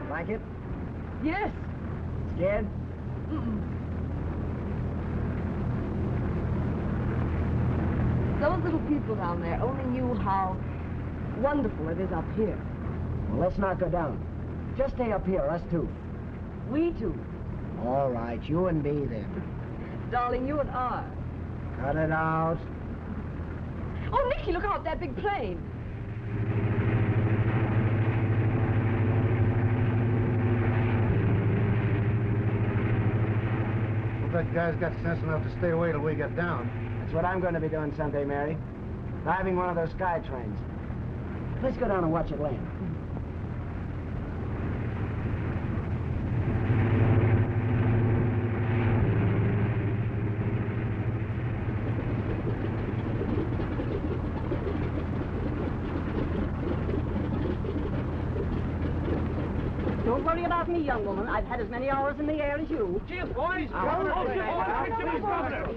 Like it? Yes. Scared? Those little people down there only knew how wonderful it is up here. Well, let's not go down. Just stay up here, us two. We two. All right, you and me then. Darling, you and I. Cut it out. Oh, Nicky, look out, that big plane. Well, that guy's got sense enough to stay away till we get down. That's what I'm going to be doing someday, Mary. Driving one of those sky trains. Let's go down and watch it land. Don't worry about me, young woman. I've had as many hours in the air as you. Cheers, boys!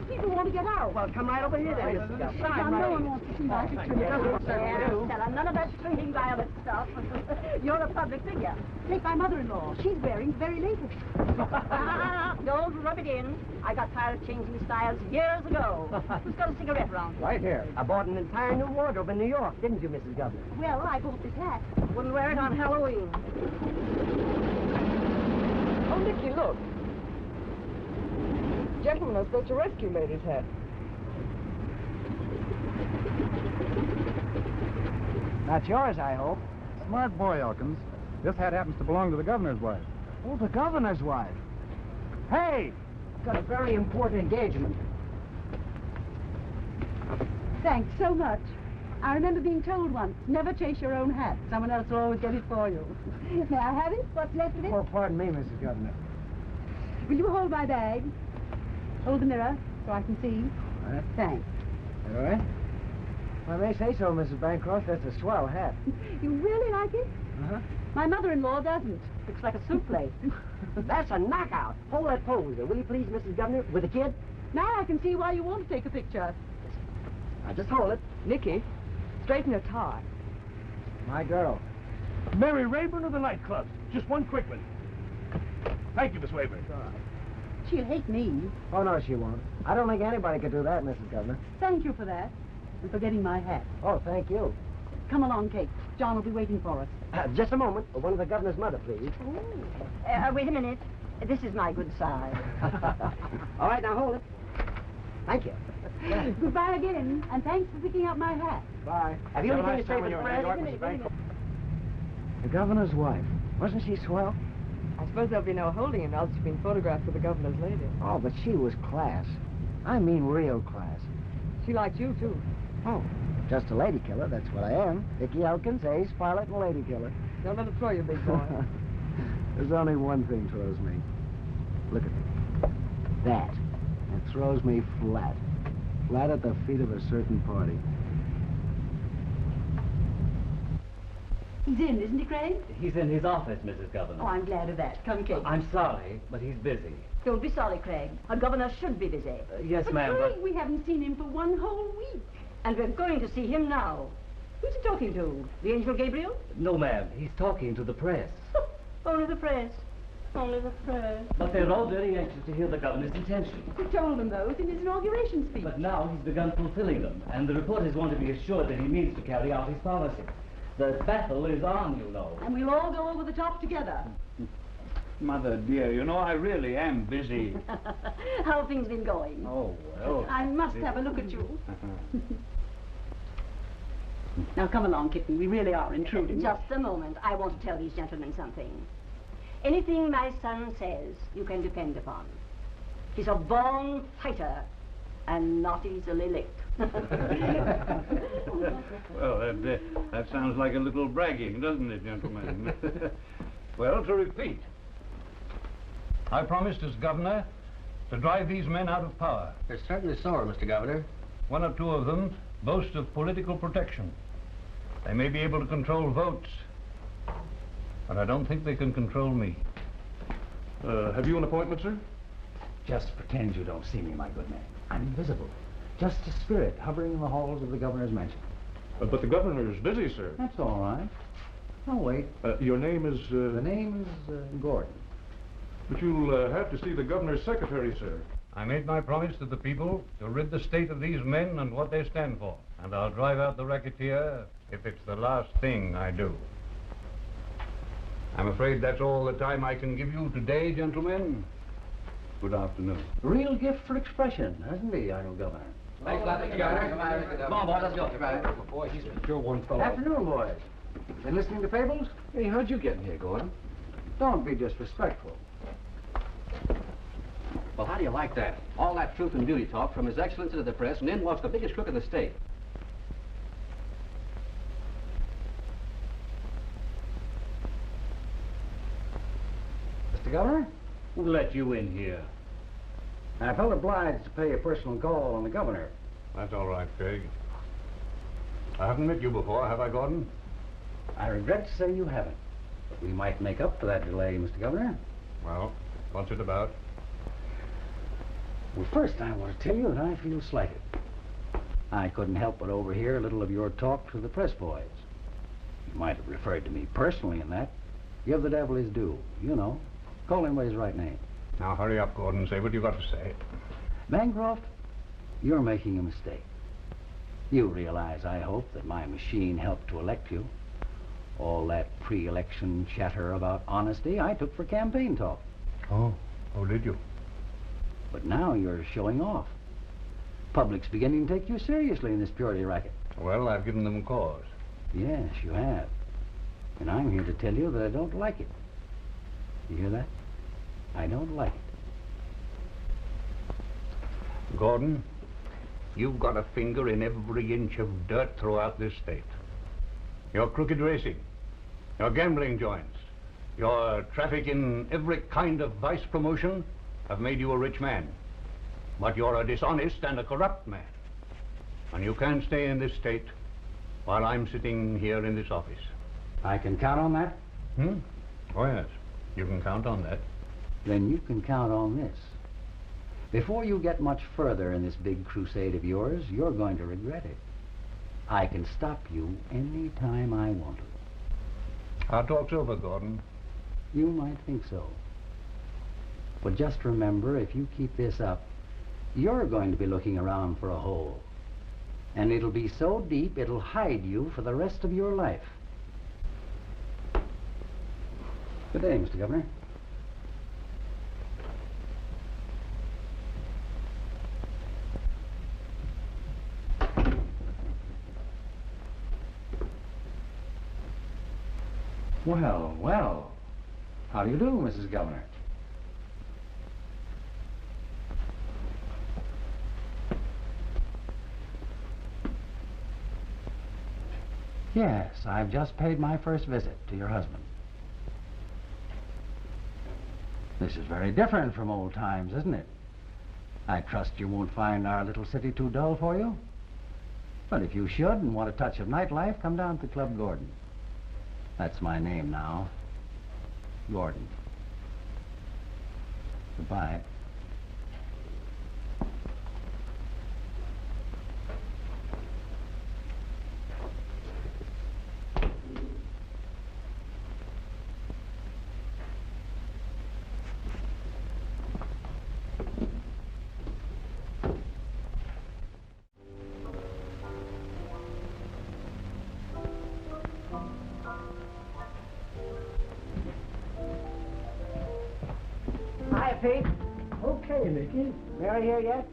People want to get out. Well, come right over here then, Mrs. Guthrie. John, no one wants to see my picture. Stella, none of that shrinking violet stuff. You're a public figure. Take my mother-in-law. She's wearing very latest. Don't rub it in. I got tired of changing styles years ago. Who's got a cigarette around here? Right here. I bought an entire new wardrobe in New York, didn't you, Mrs. Governor? Well, I bought this hat. Wouldn't wear it on Halloween. Oh, Nicky, look. Gentleman I spoke to rescue made his hat. Not yours, I hope. Smart boy, Elkins. This hat happens to belong to the governor's wife. Oh, the governor's wife. Hey! I've got a very important engagement. Thanks so much. I remember being told once, never chase your own hat. Someone else will always get it for you. May I have it? What's left of it? Oh, pardon me, Mrs. Governor. Will you hold my bag? Hold the mirror so I can see. All right. Thanks. All right. If I may say so, Mrs. Bancroft, that's a swell hat. You really like it? Uh-huh. My mother-in-law doesn't. Looks like a soup plate. That's a knockout. Hold that pose there, will you please, Mrs. Governor, with the kid? Now I can see why you want to take a picture. Now, just hold it. Nicky, straighten your tie. My girl. Mary Rayburn of the nightclub. Just one quick one. Thank you, Miss Rayburn. She'll hate me. Oh, no, she won't. I don't think anybody could do that, Mrs. Governor. Thank you for that. And for getting my hat. Oh, thank you. Come along, Kate. John will be waiting for us. Just a moment. One of the governor's mother, please. Wait a minute. This is my good side. All right, now hold it. Thank you. Goodbye again, and thanks for picking up my hat. Bye. Have you anything to say for Fred? The governor's wife. Wasn't she swell? I suppose there'll be no holding him, else you've been photographed with the governor's lady. Oh, but she was class. I mean real class. She liked you, too. Oh, just a lady killer, that's what I am. Dickie Elkins, ace, pilot, and lady killer. Don't let it throw you, big boy. There's only one thing throws me. Look at me. That. It throws me flat. Flat at the feet of a certain party. He's in, isn't he, Craig? He's in his office, Mrs. Governor. Oh, I'm glad of that. Come, Kate. I'm sorry, but he's busy. Don't be sorry, Craig. A governor should be busy. Yes, But ma'am, Craig, but... we haven't seen him for one whole week. And we're going to see him now. Who's he talking to? The Angel Gabriel? No, ma'am. He's talking to the press. Only the press. Only the press. But they're all very anxious to hear the governor's intentions. He told them those in his inauguration speech. But now he's begun fulfilling them, and the reporters want to be assured that he means to carry out his policy. The battle is on, you know. And we'll all go over the top together. Mother dear, you know, I really am busy. How have things been going? Oh, well. I must have a look at you. Now, come along, kitten. We really are intruding. Just a moment. I want to tell these gentlemen something. Anything my son says, you can depend upon. He's a born fighter and not easily licked. Well, that sounds like a little bragging, doesn't it, gentlemen? Well, to repeat, I promised as governor to drive these men out of power. They're certainly sore, Mr. Governor. One or two of them boast of political protection. They may be able to control votes, but I don't think they can control me. Have you an appointment, sir? Just pretend you don't see me, my good man. I'm invisible. Just a spirit hovering in the halls of the governor's mansion. But the governor is busy, sir. That's all right. I'll wait. Your name is... The name is Gordon. But you'll have to see the governor's secretary, sir. I made my promise to the people to rid the state of these men and what they stand for. And I'll drive out the racketeer if it's the last thing I do. I'm afraid that's all the time I can give you today, gentlemen. Good afternoon. Real gift for expression, hasn't he, Arnold Governor? Thanks a lot, Mr. Governor. Come on, boy, let's go. Boy, he's sure one fellow. Afternoon, boys. Been listening to fables? Hey, how'd you get in here, Gordon? Don't be disrespectful. Well, how do you like that? All that truth and beauty talk from His Excellency to the press, and then walks the biggest crook in the state. Mr. Governor? Who let you in here? I felt obliged to pay a personal call on the governor. That's all right, Craig. I haven't met you before, have I, Gordon? I regret to say you haven't. But we might make up for that delay, Mr. Governor. Well, what's it about? Well, first I want to tell you that I feel slighted. I couldn't help but overhear a little of your talk to the press boys. You might have referred to me personally in that. Give the devil his due, you know. Call him by his right name. Now, hurry up, Gordon. Say what you've got to say. Bancroft, you're making a mistake. You realize, I hope, that my machine helped to elect you. All that pre-election chatter about honesty I took for campaign talk. Oh, did you? But now you're showing off. Public's beginning to take you seriously in this purity racket. Well, I've given them cause. Yes, you have. And I'm here to tell you that I don't like it. You hear that? I don't like it. Gordon, you've got a finger in every inch of dirt throughout this state. Your crooked racing, your gambling joints, your traffic in every kind of vice promotion have made you a rich man. But you're a dishonest and a corrupt man. And you can't stay in this state while I'm sitting here in this office. I can count on that? Oh, yes. You can count on that. Then you can count on this. Before you get much further in this big crusade of yours, you're going to regret it. I can stop you any time I want to. Our talk's over, Gordon. You might think so. But just remember, if you keep this up, you're going to be looking around for a hole. And it'll be so deep, it'll hide you for the rest of your life. Good day, Mr. Governor. Well, well. How do you do, Mrs. Governor? Yes, I've just paid my first visit to your husband. This is very different from old times, isn't it? I trust you won't find our little city too dull for you. But if you should and want a touch of nightlife, come down to Club Gordon. That's my name now. Gordon. Goodbye. Hi, Pete. Okay, Mickey. Mary here yet?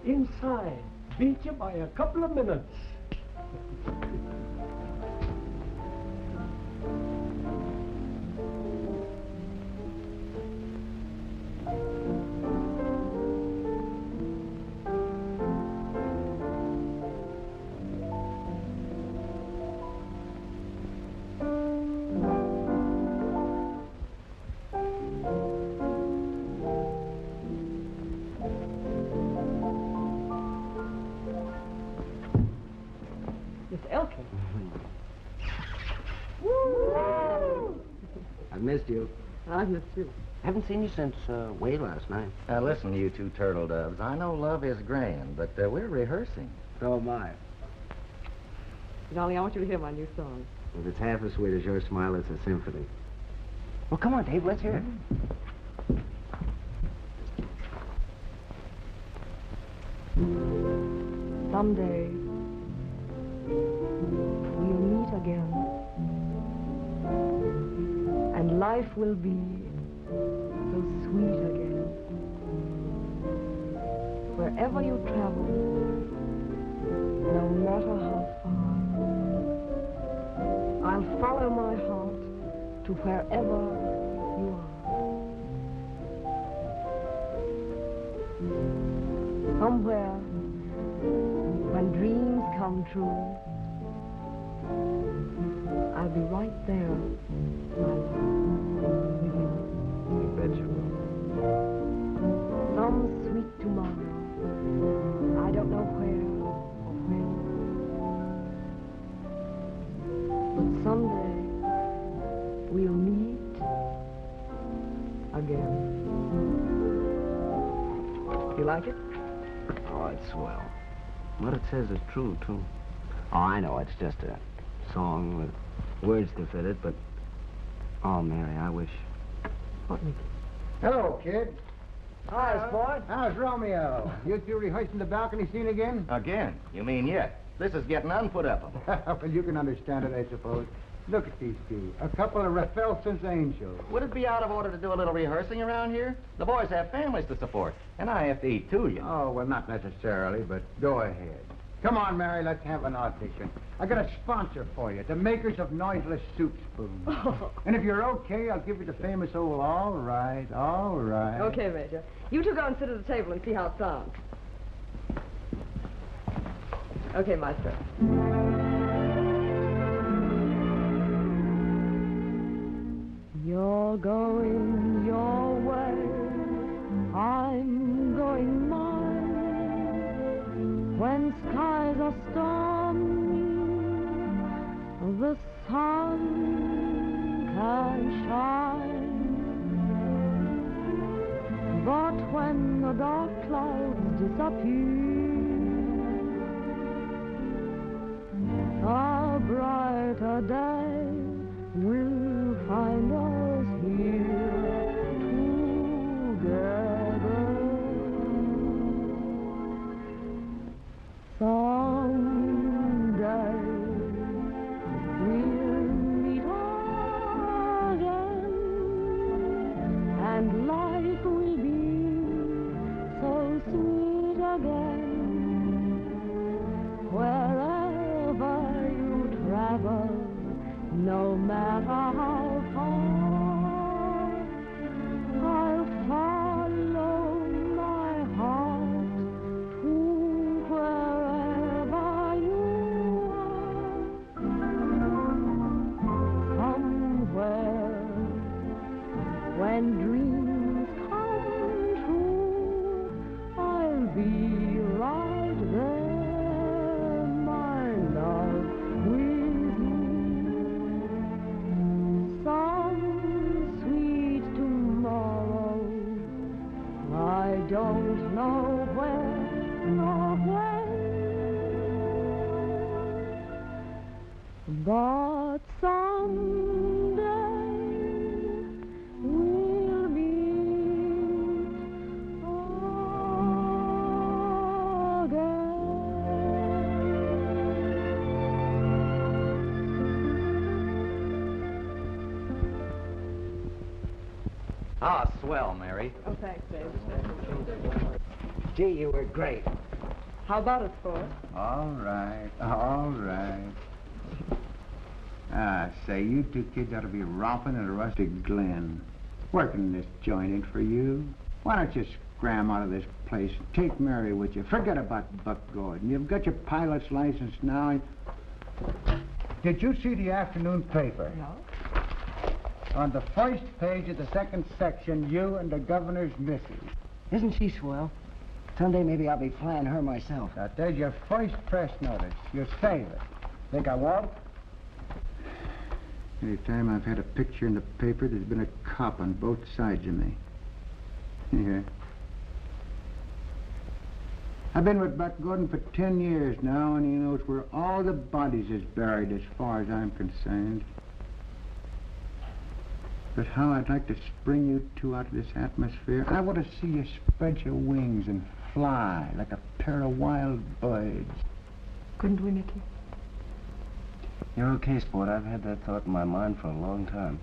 Inside. Beat you by a couple of minutes. Miss Elkin. I've missed you. I've missed you. Haven't seen you since way last night. Listen, you two turtle doves. I know love is grand, but we're rehearsing. So am I. Darling, I want you to hear my new song. If it's half as sweet as your smile, it's a symphony. Well, come on, Dave, let's hear it. Someday, we'll meet again. And life will be so sweet again. Wherever you travel, no matter how far, I'll follow my heart to wherever you are. Somewhere, when dreams come true, I'll be right there, my love, with you. You bet you will. Some sweet tomorrow, I don't know where or when, but someday we'll meet again. You like it? Oh, it's swell. What it says is true, too. Oh, I know, it's just a song with words to fit it, but... Oh, Mary, I wish... What, Mickey? Hello, kid. Hi, sport. How's Romeo? You two rehearsing the balcony scene again? Again? You mean yet? This is getting unput-upable. Well, you can understand it, I suppose. Look at these two. A couple of Raffelson's angels. Would it be out of order to do a little rehearsing around here? The boys have families to support, and I have to eat too, you know. Oh, well, not necessarily, but go ahead. Come on, Mary, let's have an audition. I got a sponsor for you, the makers of noiseless soup spoons. And if you're okay, I'll give you the famous old all right, all right. Okay, Major. You two go and sit at the table and see how it sounds. Okay, Maestro. You're going your way, I'm going mine. When skies are stormy, the sun can shine. But when the dark clouds disappear, a brighter day will find us here together. Someday we'll meet again, and life will be so sweet again. Wherever you travel, no matter how far, I'll follow my heart to wherever you are. Somewhere, when dreams come true, I'll be right there, my love, with you. But someday we'll meet again. Ah, swell, Mary. Oh, thanks, Dave. Gee, you were great. How about it, Sport? All right, all right. Ah, say, you two kids ought to be romping at a rustic glen. Working this joint ain't for you. Why don't you scram out of this place and take Mary with you? Forget about Buck Gordon. You've got your pilot's license now. Did you see the afternoon paper? No. On the first page of the second section, you and the governor's missus. Isn't she swell? Someday maybe I'll be flying her myself. Now, there's your first press notice. You save it. Think I won't? Any time I've had a picture in the paper, there's been a cop on both sides of me. Yeah. I've been with Buck Gordon for 10 years now, and he knows where all the bodies is buried as far as I'm concerned. But how I'd like to spring you two out of this atmosphere. I want to see you spread your wings and fly like a pair of wild birds. Couldn't we, Mickey? You're okay, Sport. I've had that thought in my mind for a long time.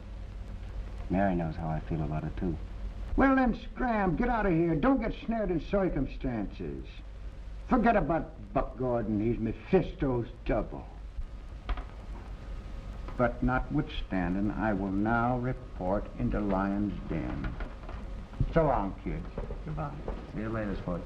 Mary knows how I feel about it, too. Well, then, scram. Get out of here. Don't get snared in circumstances. Forget about Buck Gordon. He's Mephisto's double. But notwithstanding, I will now report into Lion's Den. So long, kids. Goodbye. See you later, Sport.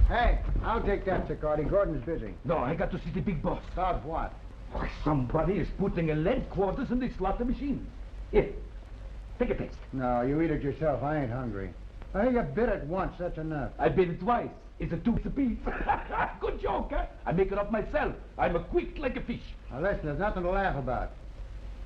Hey, I'll take that, Sicardi. Gordon's busy. No, I got to see the big boss. About what? Oh, somebody is putting a lead quarters in the slaughter machine. Here, take a taste. No, you eat it yourself. I ain't hungry. I think you bit it once. That's enough. I bit it twice. It's a tooth apiece. Good joke, huh? I make it up myself. I'm a quick like a fish. Now, listen, there's nothing to laugh about.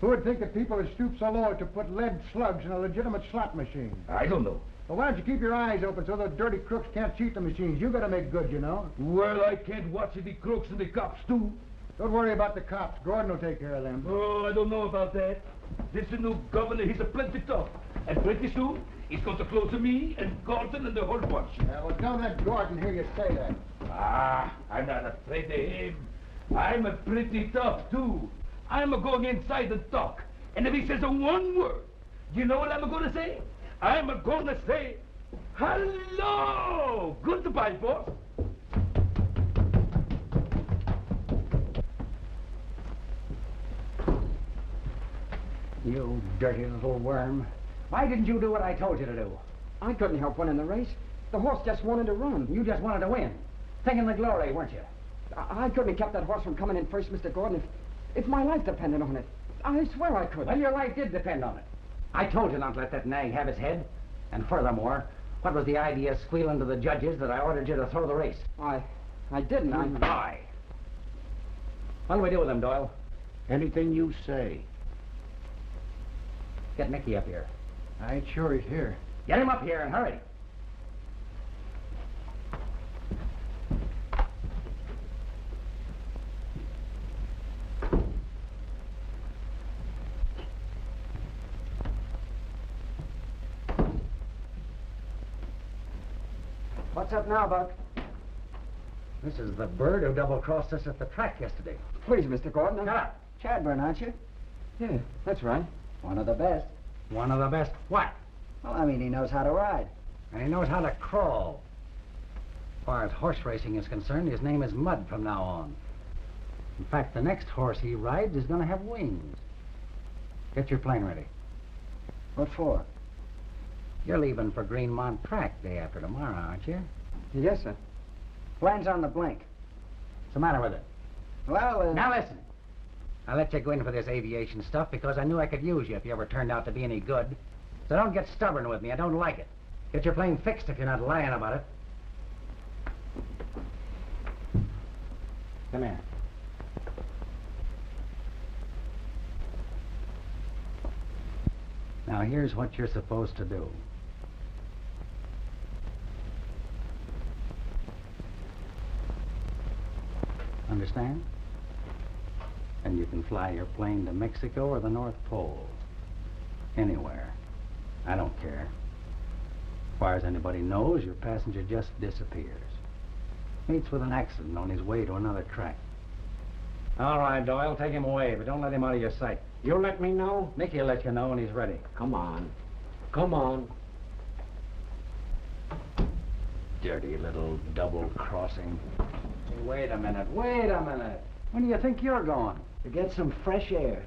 Who would think that people would stoop so low to put lead slugs in a legitimate slot machine? I don't know. Well, why don't you keep your eyes open so the dirty crooks can't cheat the machines? You gotta make good, you know. Well, I can't watch the crooks and the cops, too. Don't worry about the cops. Gordon will take care of them. Oh, I don't know about that. This new governor, he's a plenty tough. And pretty soon, he's going to close to me and Gordon and the whole bunch. Well, don't let Gordon hear you say that. Ah, I'm not afraid of him. I'm a pretty tough, too. I'm going inside and talk. And if he says one word, you know what I'm going to say? I'm going to say, hello! Goodbye, boss. You dirty little worm. Why didn't you do what I told you to do? I couldn't help winning the race. The horse just wanted to run. You just wanted to win. Thinking the glory, weren't you? I couldn't have kept that horse from coming in first, Mr. Gordon, if my life depended on it. I swear I could. Well, your life did depend on it. I told you not to let that nag have his head. And furthermore, what was the idea squealing to the judges that I ordered you to throw the race? I didn't. You lie. What do we do with him, Doyle? Anything you say. Get Mickey up here. I ain't sure he's here. Get him up here and hurry. What's up now, Buck? This is the bird who double-crossed us at the track yesterday. Please, Mr. Gordon. Shut up. Chadburn, aren't you? Yeah, that's right. One of the best. One of the best what? Well, I mean, he knows how to ride. And he knows how to crawl. As far as horse racing is concerned, his name is Mud from now on. In fact, the next horse he rides is going to have wings. Get your plane ready. What for? You're leaving for Greenmont Track day after tomorrow, aren't you? Yes, sir. Plane's on the blink. What's the matter with it? Well, Now listen. I let you go in for this aviation stuff because I knew I could use you if you ever turned out to be any good. So don't get stubborn with me. I don't like it. Get your plane fixed if you're not lying about it. Come here. Now here's what you're supposed to do. understand? And you can fly your plane to Mexico or the North Pole. Anywhere. I don't care. As far as anybody knows, your passenger just disappears. Meets with an accident on his way to another track. All right, Doyle, take him away, but don't let him out of your sight. You'll let me know? Mickey will let you know when he's ready. Come on. Come on. Dirty little double-crossing. Hey, wait a minute. When do you think you're going? To get some fresh air.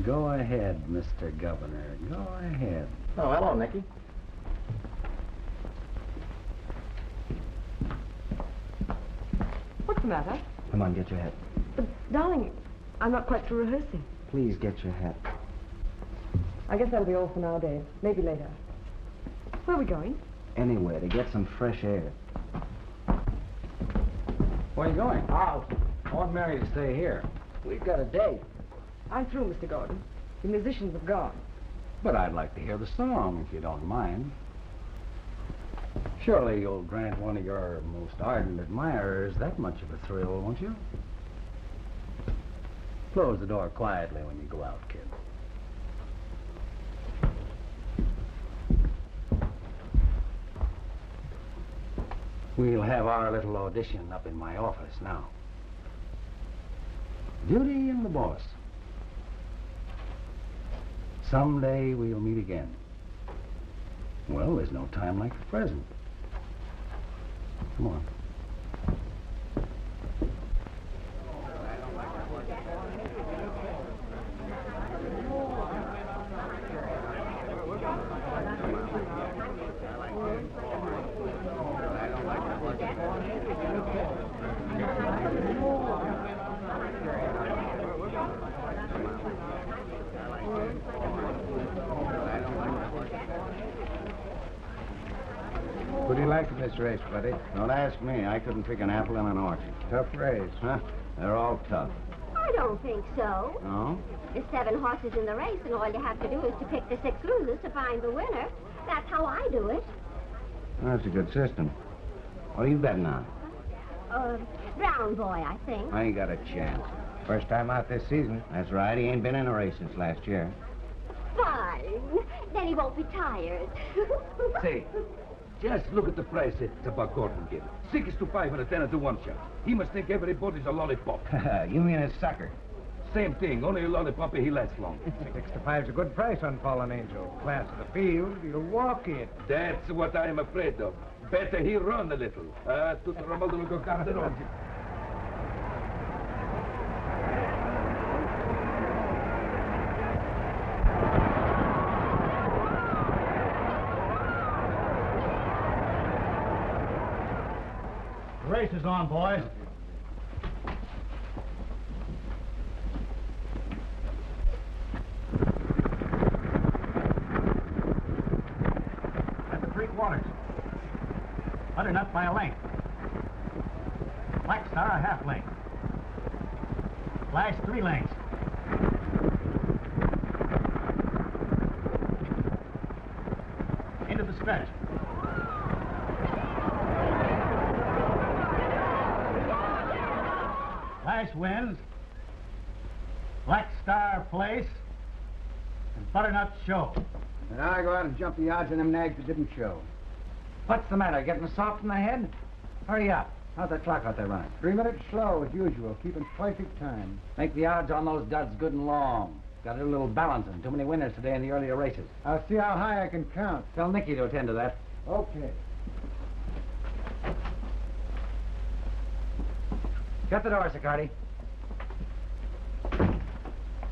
Go ahead, Mr. Governor. Go ahead. Oh, hello, Nicky. What's the matter? Come on, get your hat. Darling, I'm not quite through rehearsing. Please get your hat. I guess that'll be all for now, Dave. Maybe later. Where are we going? Anywhere to get some fresh air. Where are you going? Out. I want Mary to stay here. We've got a date. I'm through, Mr. Gordon. The musicians have gone. But I'd like to hear the song, if you don't mind. Surely you'll grant one of your most ardent admirers that much of a thrill, won't you? Close the door quietly when you go out, kid. We'll have our little audition up in my office now. Beauty and the boss. Someday we'll meet again. Well, there's no time like the present. Come on. What do you like of this race, buddy? Don't ask me. I couldn't pick an apple in an orchard. Tough race. Huh? They're all tough. I don't think so. No? There's 7 horses in the race, and all you have to do is to pick the 6 losers to find the winner. That's how I do it. That's a good system. What are you betting on? Brown boy, I think. I ain't got a chance. First time out this season. That's right. He ain't been in a race since last year. Fine. Then he won't be tired. Say, just look at the price that Buck Gordon gave. 6 to 5 and a 10 to 1 shot. He must think everybody's a lollipop. You mean a sucker? Same thing, only a lollipop he lasts long. 6 to 5's a good price on Fallen Angel. Class of the field, you'll walk it. That's what I'm afraid of. Better he run a little. Tutto Romaldo lo guarderò. The race is on, boys. At the 3/4. Butternut by a length. Black Star a half length. Flash 3 lengths. Into the stretch. Flash wins. Black Star place. And Butternut show. And I go out and jump the odds on them nags that didn't show. What's the matter? Getting soft in the head? Hurry up. How's that clock out there running? 3 minutes slow, as usual, keeping perfect time. Make the odds on those duds good and long. Got to do a little balancing. Too many winners today in the earlier races. I'll see how high I can count. Tell Nicky to attend to that. Okay. Shut the door, Sicardi.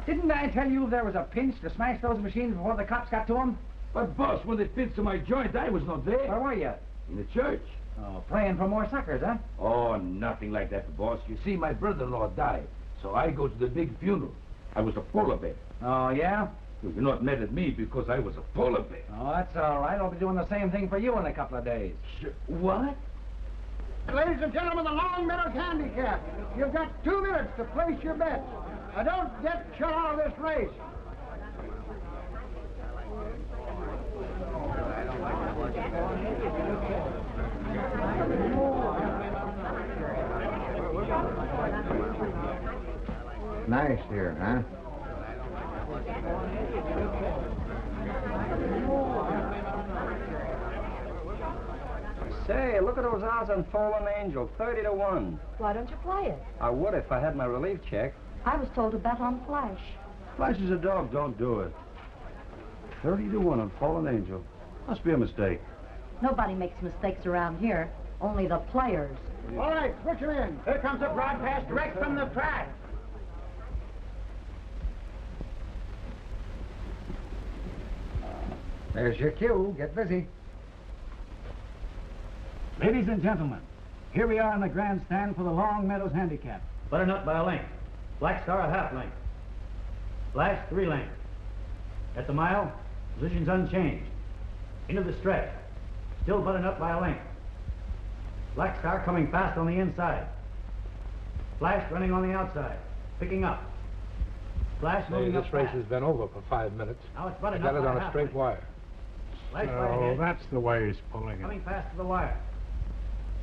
Didn't I tell you there was a pinch to smash those machines before the cops got to them? But, boss, when it fits to my joint, I was not there. Where were you? In the church. Oh, praying for more suckers, huh? Oh, nothing like that, boss. You see, my brother-in-law died, so I go to the big funeral. I was a polar bear. Oh, yeah? You're not mad at me because I was a polar bear. Oh, that's all right. I'll be doing the same thing for you in a couple of days. What? Ladies and gentlemen, the Long Meadows Handicap. You've got 2 minutes to place your bets. Now, don't get shut out of this race. Nice here, huh? Say, look at those odds on Fallen Angel, 30 to 1. Why don't you play it? I would if I had my relief check. I was told to bet on Flash. Flash is a dog, don't do it. 30 to 1 on Fallen Angel. Must be a mistake. Nobody makes mistakes around here. Only the players. All right, switch him in. Here comes a broadcast direct from the track. There's your cue. Get busy. Ladies and gentlemen, here we are in the grandstand for the Long Meadows Handicap. Butternut by a length. Black Star a half length. Flash 3 lengths. At the mile, positions unchanged. Into the stretch. Still Butternut by a length. Black Star coming fast on the inside. Flash running on the outside. Picking up. Flash moving up This race fast. has been over for 5 minutes. Now it's I Butternut got it by on a half straight length. wire. Flash by Oh, ahead. that's the way he's pulling it. Coming fast to the wire.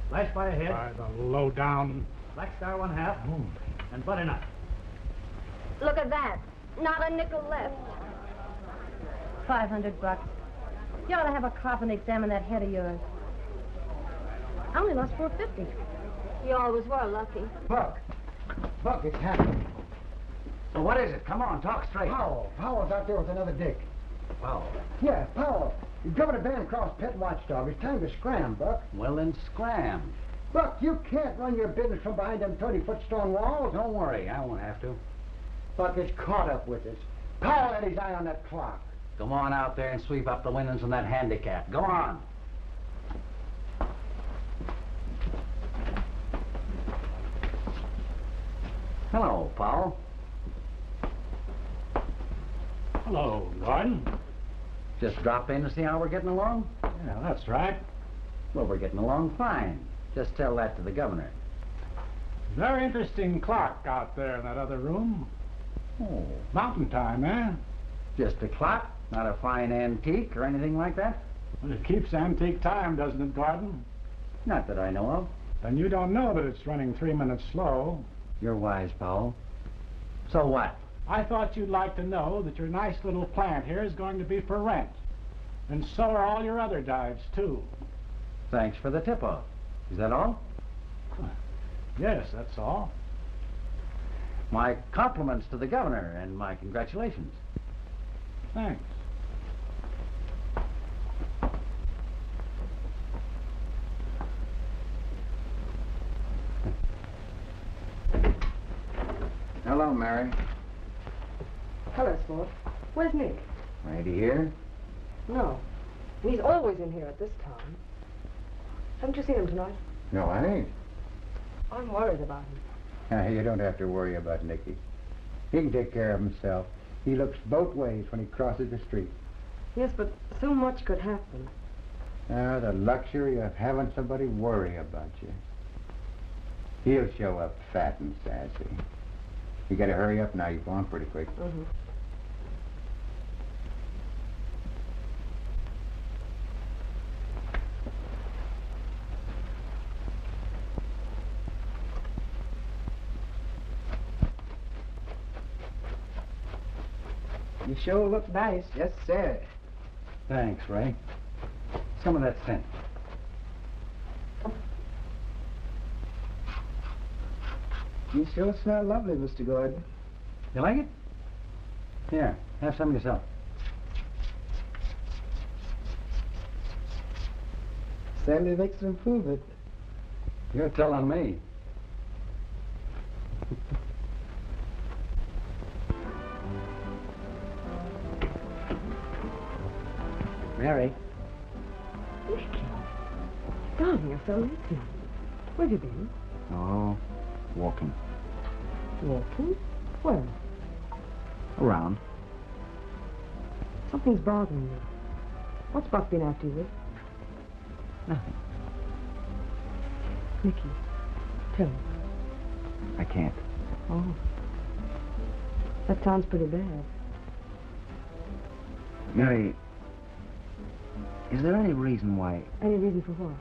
Flash by ahead. By the low down. Black Star 1/2. And Butternut. Look at that. Not a nickel left. $500. You ought to have a coffin examine that head of yours. I only lost $450. You always were lucky. Buck. Buck, it's happening. Well, what is it? Come on, talk straight. Powell. Powell's out there with another dick. Powell. Yeah, Powell. Governor Bancroft's pet watchdog. It's time to scram, Buck. Well, then scram. Buck, you can't run your business from behind them 30-foot stone walls. Don't worry, I won't have to. Buck is caught up with us. Powell had his eye on that clock. Come on out there and sweep up the winnings in that handicap. Go on. Hello, Powell. Hello, Gordon. Just drop in to see how we're getting along? Yeah, that's right. Well, we're getting along fine. Just tell that to the governor. Very interesting clock out there in that other room. Oh. Mountain time, eh? Just a clock? Not a fine antique or anything like that? Well, it keeps antique time, doesn't it, Gordon? Not that I know of. Then you don't know that it's running 3 minutes slow. You're wise, Powell. So what? I thought you'd like to know that your nice little plant here is going to be for rent. And so are all your other dives, too. Thanks for the tip-off. Is that all? Yes, that's all. My compliments to the governor and my congratulations. Thanks. Hello, Mary. Hello, Sport. Where's Nick? Right here? No. He's always in here at this time. Haven't you seen him tonight? No, I ain't. I'm worried about him. You don't have to worry about Nicky. He can take care of himself. He looks both ways when he crosses the street. Yes, but so much could happen. The luxury of having somebody worry about you. He'll show up fat and sassy. You gotta hurry up now. You're going pretty quick. Mm-hmm. You sure look nice. Yes, sir. Thanks, Ray. Some of that scent. You sure smell lovely, Mr. Gordon. You like it? Here, have some yourself. Sandy makes to improve it. You're telling me. Mary. Nicky. Darling, you're so late tonight. Where have you been? Oh, walking. Walking? Where? Around. Something's bothering you. What's Buck been after you with? Nothing. Nicky, tell me. I can't. Oh. That sounds pretty bad. Mary, is there any reason why... Any reason for what?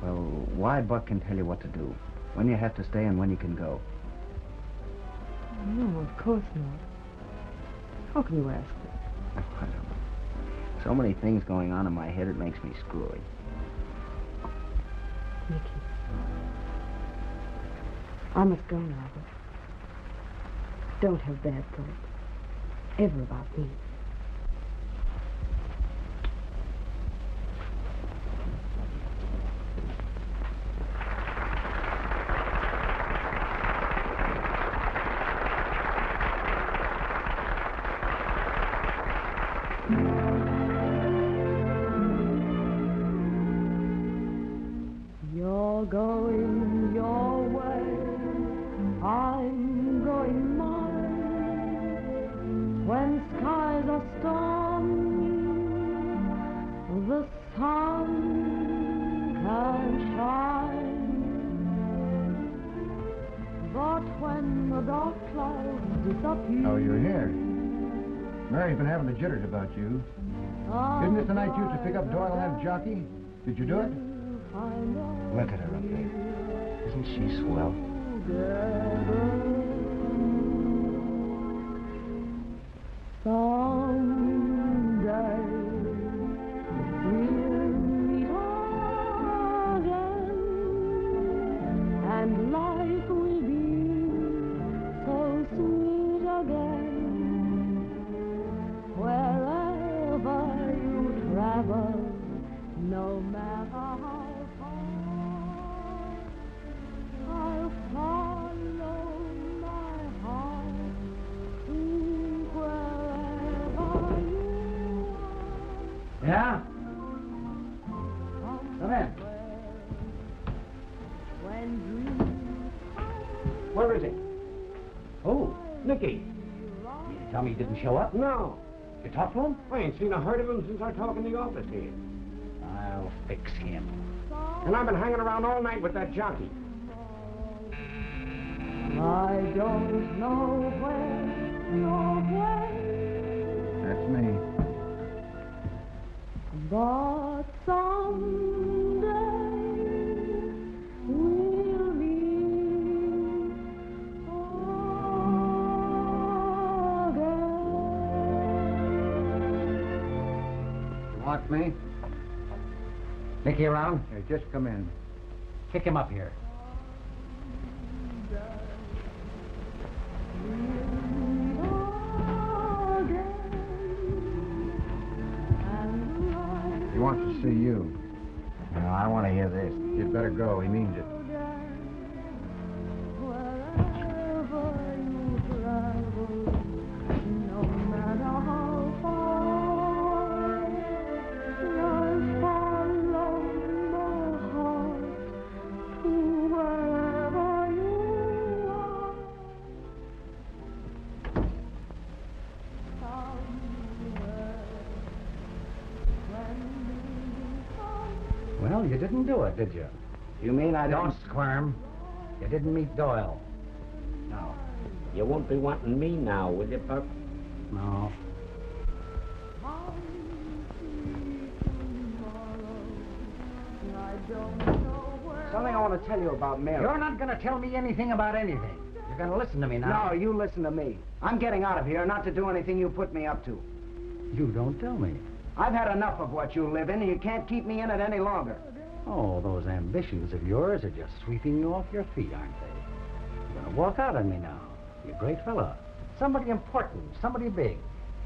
Well, why Buck can tell you what to do, when you have to stay and when you can go? No, of course not. How can you ask that? I don't know. So many things going on in my head, it makes me screwy. Nicky. I must go now, but don't have bad thoughts. Ever about me. You're going your way, I'm going mine. When skies are stormy, the sun can shine. But when the dark clouds disappear... Oh, you're here. Mary's been having the jitters about you. Isn't this the night you used to pick up Doyle and that jockey? Did you do it? Look at her up there. Isn't she swell? Someday we'll meet again, and life will be so sweet again. Wherever you travel, no matter how far, I'll follow my heart to wherever you are. Yeah? Come in. When dreams Where is he? Oh, Nicky. you tell me he didn't show up? No. You talked to him? I ain't seen a heard of him since I talked in the office here. I'll fix him. And I've been hanging around all night with that jockey. I don't know where you're going, That's me. but someday we'll meet again. You want me? Nicky around? Hey, just come in. Kick him up here. He wants to see you. No, I want to hear this. You'd better go. He means it. Well, you didn't do it, did you? You mean I Don't squirm. You didn't meet Doyle. No. You won't be wanting me now, will you, Buck? No. Something I want to tell you about Mary. You're not going to tell me anything about anything. You're going to listen to me now. No, you listen to me. I'm getting out of here, not to do anything you put me up to. You don't tell me. I've had enough of what you live in, and you can't keep me in it any longer. Oh, those ambitions of yours are just sweeping you off your feet, aren't they? You're going to walk out on me now. You're a great fella. Somebody important, somebody big.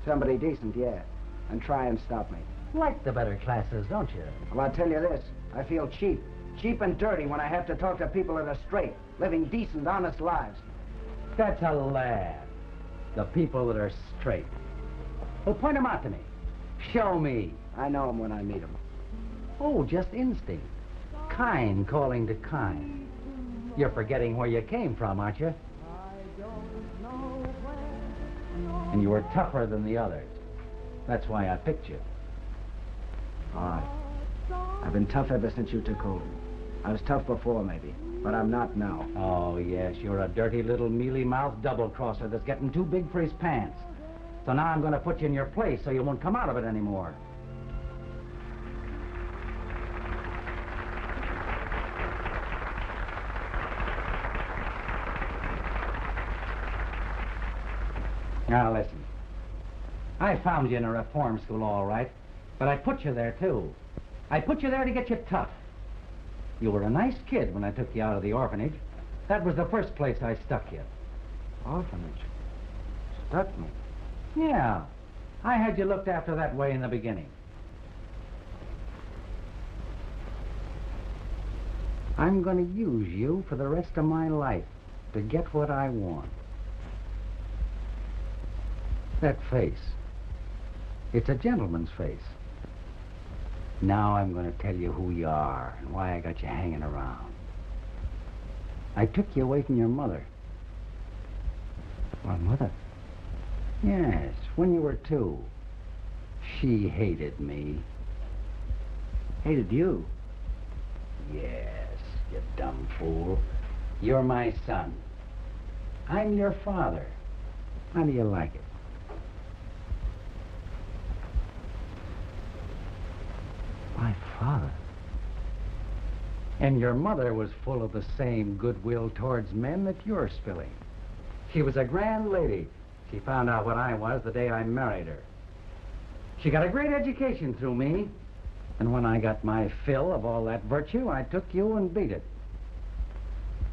Somebody decent, yeah. And try and stop me. Like the better classes, don't you? Well, I'll tell you this. I feel cheap. Cheap and dirty when I have to talk to people that are straight, living decent, honest lives. That's a lad. The people that are straight. Well, point them out to me. Show me. I know them when I meet them. Oh, just instinct. Kind calling to kind. You're forgetting where you came from, aren't you? And you were tougher than the others. That's why I picked you. All right. I've been tough ever since you took over. I was tough before, maybe, but I'm not now. Oh, yes, you're a dirty little mealy-mouthed double-crosser that's getting too big for his pants. So now I'm going to put you in your place so you won't come out of it anymore. Now, listen. I found you in a reform school, all right, but I put you there, too. I put you there to get you tough. You were a nice kid when I took you out of the orphanage. That was the first place I stuck you. Orphanage? Stuck me? Yeah. I had you looked after that way in the beginning. I'm going to use you for the rest of my life to get what I want. That face. It's a gentleman's face. Now I'm going to tell you who you are and why I got you hanging around. I took you away from your mother. My mother? Yes, when you were 2. She hated me. Hated you? Yes, you dumb fool. You're my son. I'm your father. How do you like it? My father? And your mother was full of the same goodwill towards men that you're spilling. She was a grand lady. She found out what I was the day I married her. She got a great education through me. And when I got my fill of all that virtue, I took you and beat it.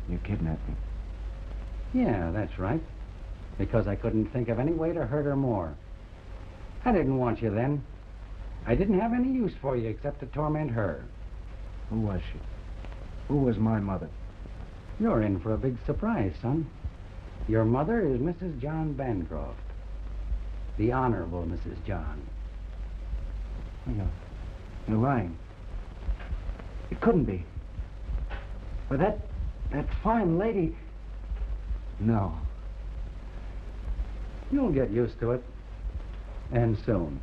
You kidnapped me? Yeah, that's right. Because I couldn't think of any way to hurt her more. I didn't want you then. I didn't have any use for you except to torment her. Who was she? Who was my mother? You're in for a big surprise, son. Your mother is Mrs. John Bancroft. The Honorable Mrs. John. You're lying. It couldn't be. But that fine lady... No. You'll get used to it. And soon.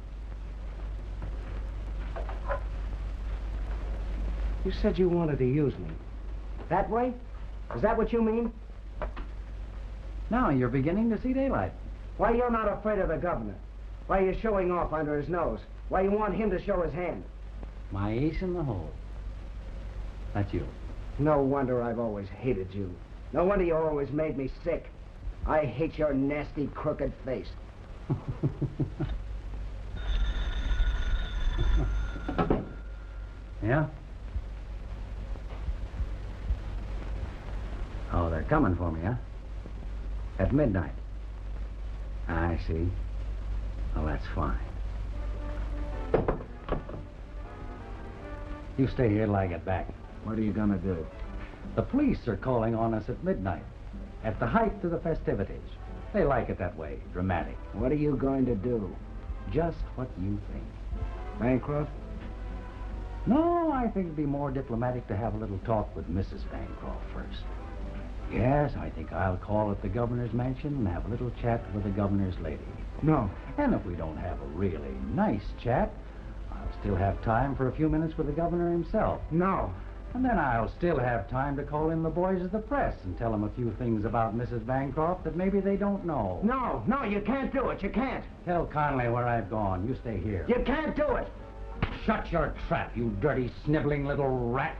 You said you wanted to use me. That way? Is that what you mean? Now you're beginning to see daylight. Why you're not afraid of the governor? Why you're showing off under his nose? Why you want him to show his hand? My ace in the hole. That's you. No wonder I've always hated you. No wonder you always made me sick. I hate your nasty, crooked face. Yeah? Oh, they're coming for me, huh? At midnight. I see. Well, that's fine. You stay here till I get back. What are you gonna do? The police are calling on us at midnight, at the height of the festivities. They like it that way, dramatic. What are you going to do? Just what you think. Bancroft? No, I think it'd be more diplomatic to have a little talk with Mrs. Bancroft first. Yes, I think I'll call at the governor's mansion and have a little chat with the governor's lady. No. And if we don't have a really nice chat, I'll still have time for a few minutes with the governor himself. No. And then I'll still have time to call in the boys of the press and tell them a few things about Mrs. Bancroft that maybe they don't know. No, you can't do it. You can't. Tell Conley where I've gone. You stay here. You can't do it. Shut your trap, you dirty, sniveling little rat.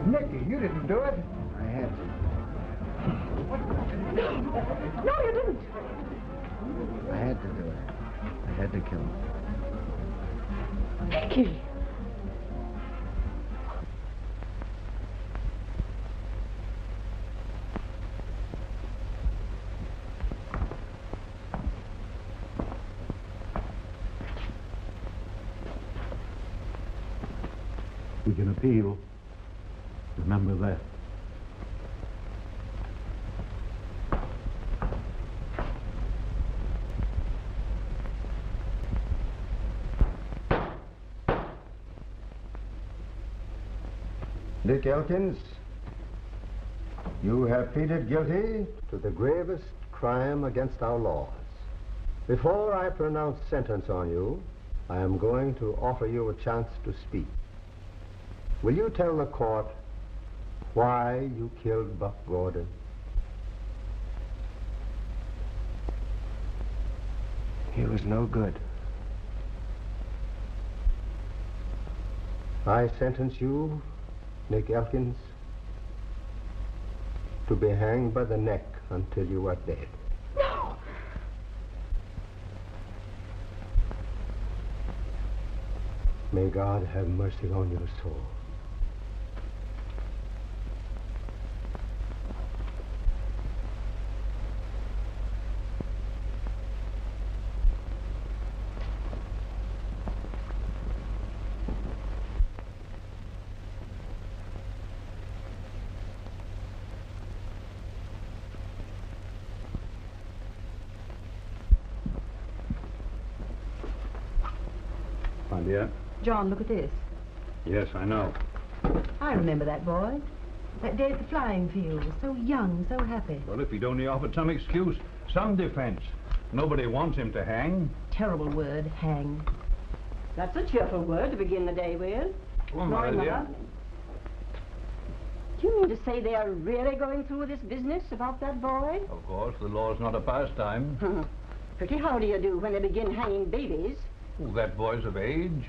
Nicky, you didn't do it. I had to. No, you didn't. I had to do it. I had to kill him. Nicky. We can appeal. Remember that. Dick Elkins, you have pleaded guilty to the gravest crime against our laws. Before I pronounce sentence on you, I am going to offer you a chance to speak. Will you tell the court why you killed Buck Gordon? He was no good. I sentence you, Nick Elkins, to be hanged by the neck until you are dead. No! May God have mercy on your soul. My dear. John, look at this. Yes, I know. I remember that boy. That day at the flying field. So young, so happy. Well, if he'd only offered some excuse, some defense. Nobody wants him to hang. Terrible word, hang. That's a cheerful word to begin the day with. Oh, my dear. Do you mean to say they are really going through with this business about that boy? Of course, the law's not a pastime. Pretty how do you do when they begin hanging babies? Oh, that boy's of age.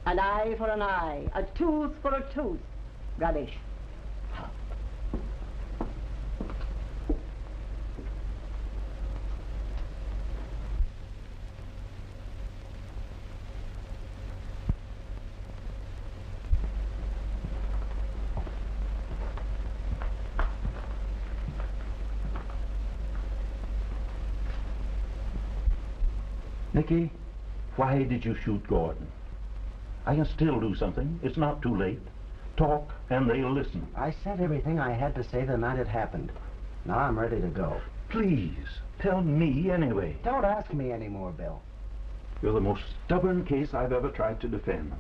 An eye for an eye, a tooth for a tooth. Rubbish. Nicky, why did you shoot Gordon? I can still do something. It's not too late. Talk, and they'll listen. I said everything I had to say the night it happened. Now I'm ready to go. Please, tell me anyway. Don't ask me anymore, Bill. You're the most stubborn case I've ever tried to defend.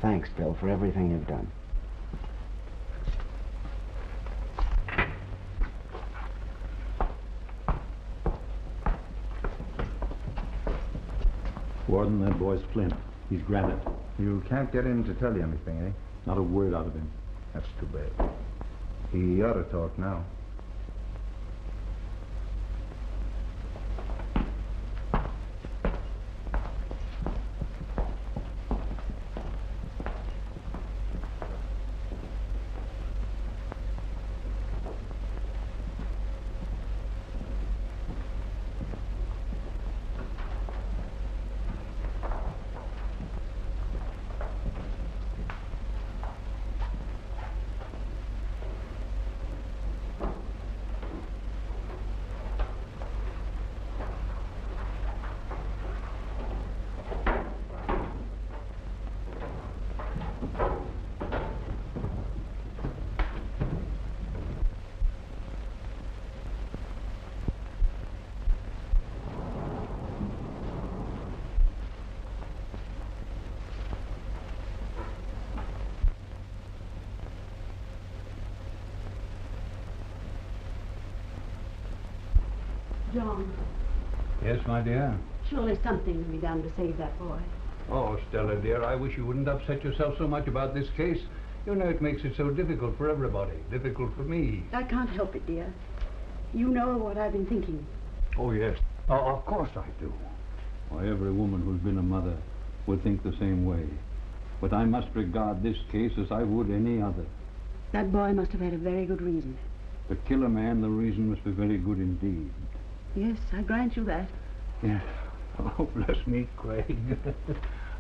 Thanks, Bill, for everything you've done. Warden, that boy's Flint. He's granite. You can't get him to tell you anything, eh? Not a word out of him. That's too bad. He ought to talk now. John, Yes, my dear? surely something can be done to save that boy. Oh, Stella, dear, I wish you wouldn't upset yourself so much about this case. You know, it makes it so difficult for everybody. Difficult for me. I can't help it, dear. You know what I've been thinking. Oh, yes. Oh, of course I do. Why, every woman who's been a mother would think the same way. But I must regard this case as I would any other. That boy must have had a very good reason. To kill a man, the reason must be very good indeed. Yes, I grant you that. Yes. Oh, bless me, Craig.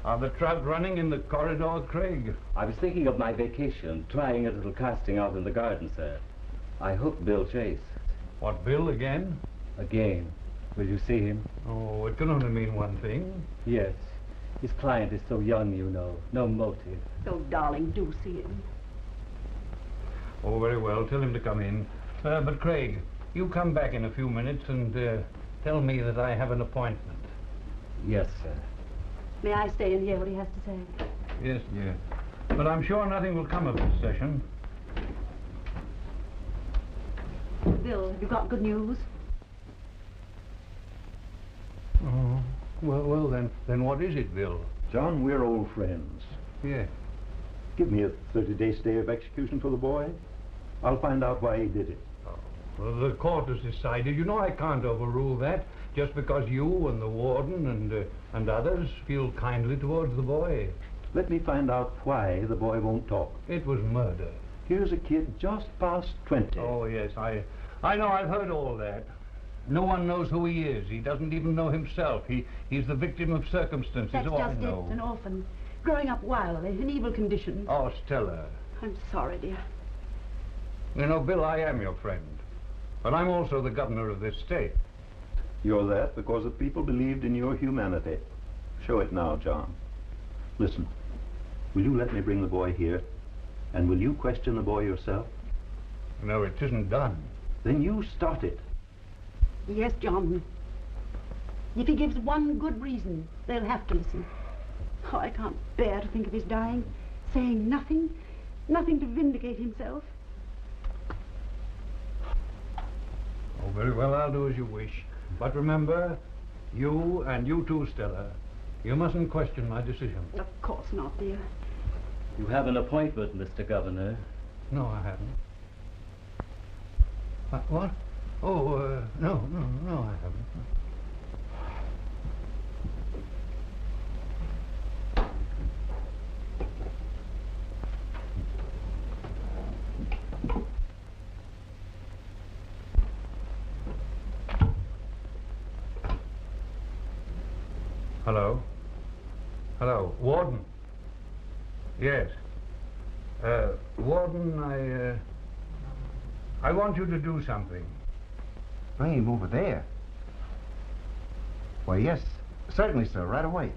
Are the trout running in the corridor, Craig? I was thinking of my vacation, trying a little casting out in the garden, sir. I hooked Bill Chase. What, Bill again? Again. Will you see him? Oh, it can only mean one thing. Yes. His client is so young, you know. No motive. Oh, darling, do see him. Oh, very well. Tell him to come in. But, Craig, you come back in a few minutes and tell me that I have an appointment. Yes, sir. May I stay and hear what he has to say? Yes, dear. But I'm sure nothing will come of this session. Bill, have you got good news? Oh, well, then what is it, Bill? John, we're old friends. Yes. Give me a 30-day stay of execution for the boy. I'll find out why he did it. Well, the court has decided. You know I can't overrule that just because you and the warden and others feel kindly towards the boy. Let me find out why the boy won't talk. It was murder. Here's a kid just past 20. Oh, yes, I know. I've heard all that. No one knows who he is. He doesn't even know himself. He's the victim of circumstances. That's oh, just I know. it, an orphan. Growing up wildly, in evil conditions. Oh, Stella. I'm sorry, dear. You know, Bill, I am your friend. But I'm also the governor of this state. You're that because the people believed in your humanity. Show it now, John. Listen, will you let me bring the boy here? And will you question the boy yourself? No, it isn't done. Then you start it. Yes, John. If he gives one good reason, they'll have to listen. Oh, I can't bear to think of his dying, saying nothing to vindicate himself. Oh, very well, I'll do as you wish. But remember, you and you too, Stella, you mustn't question my decision. Of course not, dear. You have an appointment, Mr. Governor. No, I haven't. What? Oh, no, I haven't. Hello? Hello, Warden? Yes. Warden, I want you to do something. Bring him over there. Why, yes, certainly, sir, right away.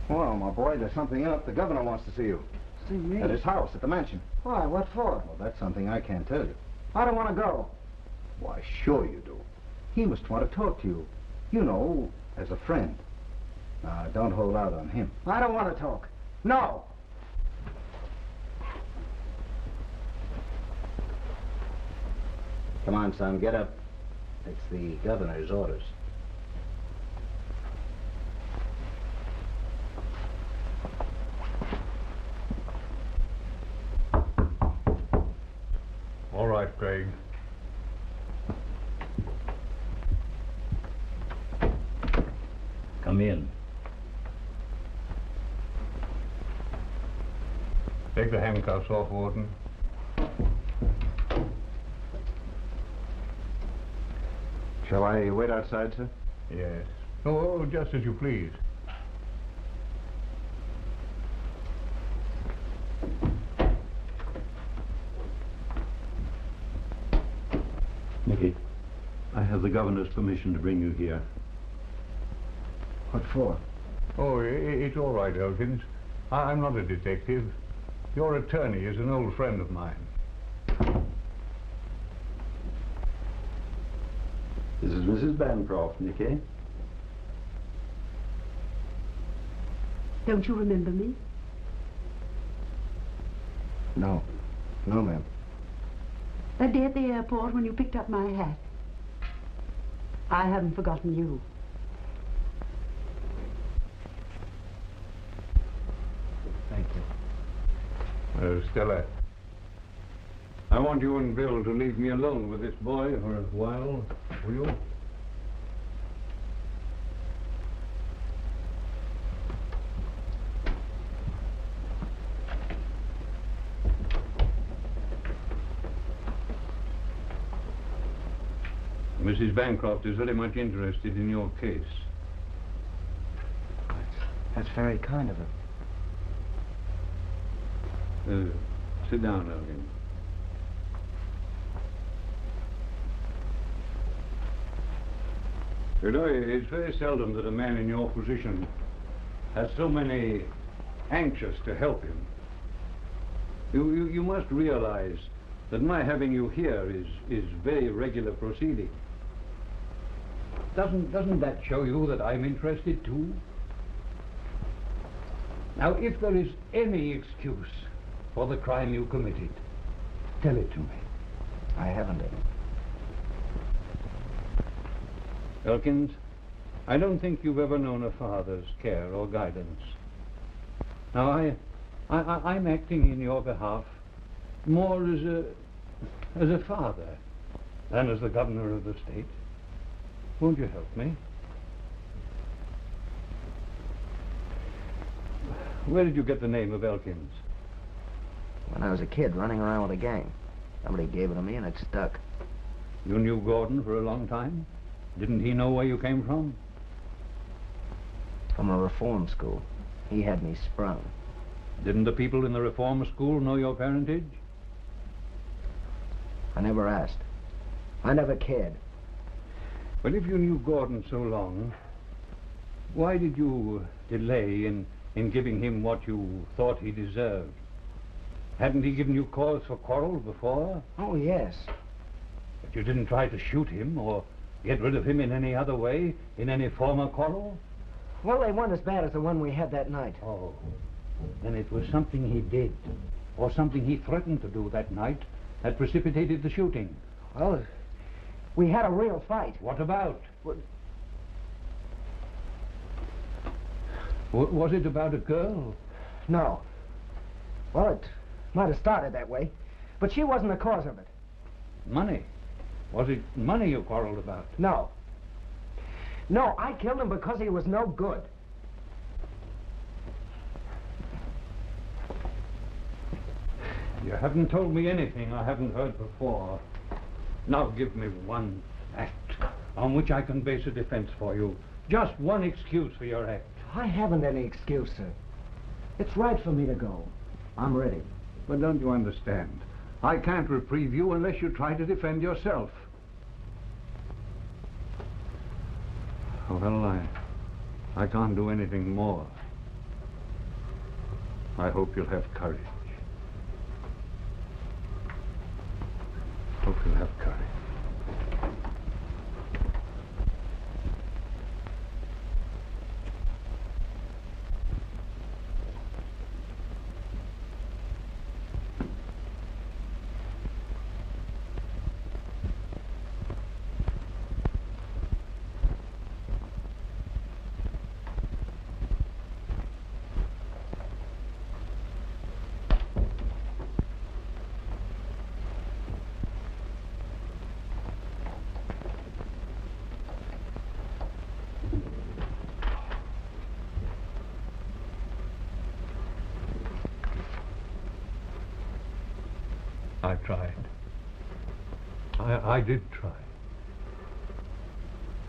Well, my boy, there's something up. The governor wants to see you. See me? At his house, at the mansion. Why, what for? Well, that's something I can't tell you. I don't want to go. Why, sure you do. He must want to talk to you. You know, as a friend. Now, don't hold out on him. I don't want to talk. No! Come on, son, get up. It's the governor's orders. All right, Craig. Come in. Take the handcuffs off, Warden. Shall I wait outside, sir? Yes. Oh, just as you please. Nicky, I have the governor's permission to bring you here. What for? Oh, it's all right, Elkins. I'm not a detective. Your attorney is an old friend of mine. This is Mrs. Bancroft, Nicky. Don't you remember me? No. No, ma'am. That day at the airport when you picked up my hat. I haven't forgotten you. Thank you. Stella, I want you and Bill to leave me alone with this boy for a while, will you? Mrs. Bancroft is very much interested in your case. That's very kind of her. Sit down, Elgin. You know, it's very seldom that a man in your position has so many anxious to help him. You must realize that my having you here is very regular proceeding. Doesn't that show you that I'm interested too? Now, if there is any excuse for the crime you committed, tell it to me. I haven't any. Elkins, I don't think you've ever known a father's care or guidance. Now, I'm acting in your behalf more as a father than as the governor of the state. Won't you help me? Where did you get the name of Elkins? When I was a kid running around with a gang. Somebody gave it to me and it stuck. You knew Gordon for a long time? Didn't he know where you came from? From a reform school. He had me sprung. Didn't the people in the reform school know your parentage? I never asked. I never cared. Well, if you knew Gordon so long, why did you delay in giving him what you thought he deserved? Hadn't he given you cause for quarrel before? Oh, yes. But you didn't try to shoot him or get rid of him in any other way, in any former quarrel? Well, they weren't as bad as the one we had that night. Oh, then it was something he did, or something he threatened to do that night that precipitated the shooting. Well, we had a real fight. What about? Was it about a girl? No. Well, it might have started that way, but she wasn't the cause of it. Money? Was it money you quarreled about? No. No, I killed him because he was no good. You haven't told me anything I haven't heard before. Now give me one fact on which I can base a defense for you. Just one excuse for your act. I haven't any excuse, sir. It's right for me to go. I'm ready. But don't you understand? I can't reprieve you unless you try to defend yourself. Well, I can't do anything more. I hope you'll have courage. Hope you'll have courage. I tried. I did try.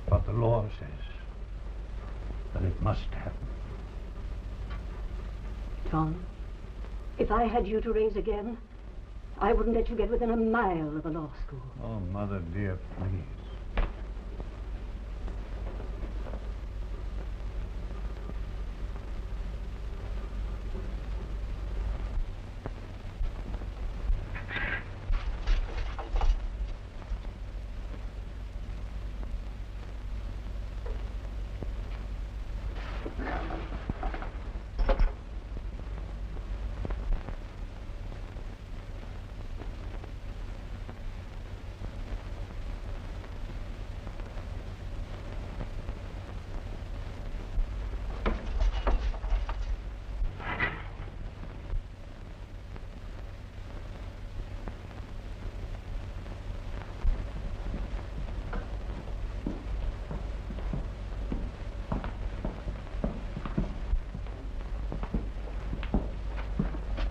But the law says that it must happen. John, if I had you to raise again, I wouldn't let you get within a mile of the law school. Oh, Mother dear, please.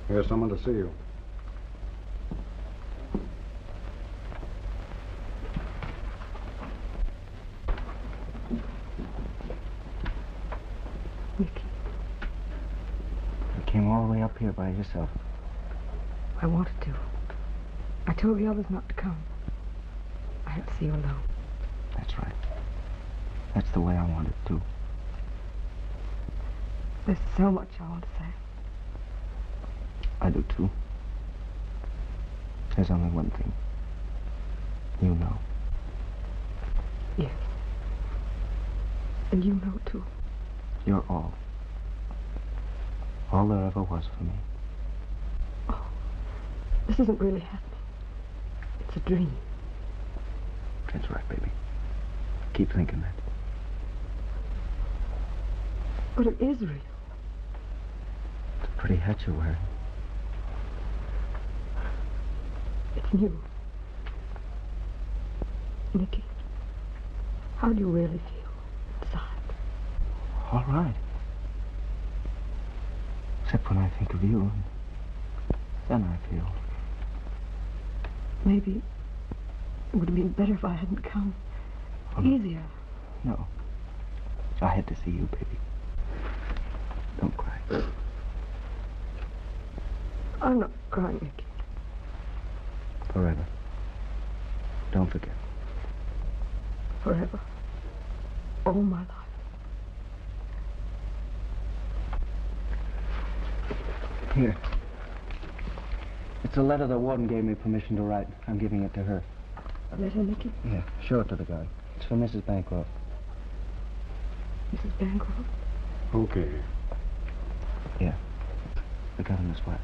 Here's someone to see you. You came all the way up here by yourself. I wanted to. I told the others not to come. I had to see you alone. That's right. That's the way I want it, too. There's so much I want to say. I do, too. There's only one thing. You know. Yes. And you know, too. You're all. All there ever was for me. Oh, this isn't really happening. It's a dream. That's right, baby. Keep thinking that. But it is real. It's a pretty hat you're wearing. It's new. Nicky, how do you really feel inside? All right. Except when I think of you, then I feel. Maybe it would have been better if I hadn't come. Easier. No. I had to see you, baby. Don't cry. I'm not crying, Nicky. Forever. Don't forget. Forever. All my life. Here. It's a letter the warden gave me permission to write. I'm giving it to her. A letter, Nicky? Yeah, show it to the guard. It's for Mrs. Bancroft. Mrs. Bancroft? Okay. Yeah. The governor's wife.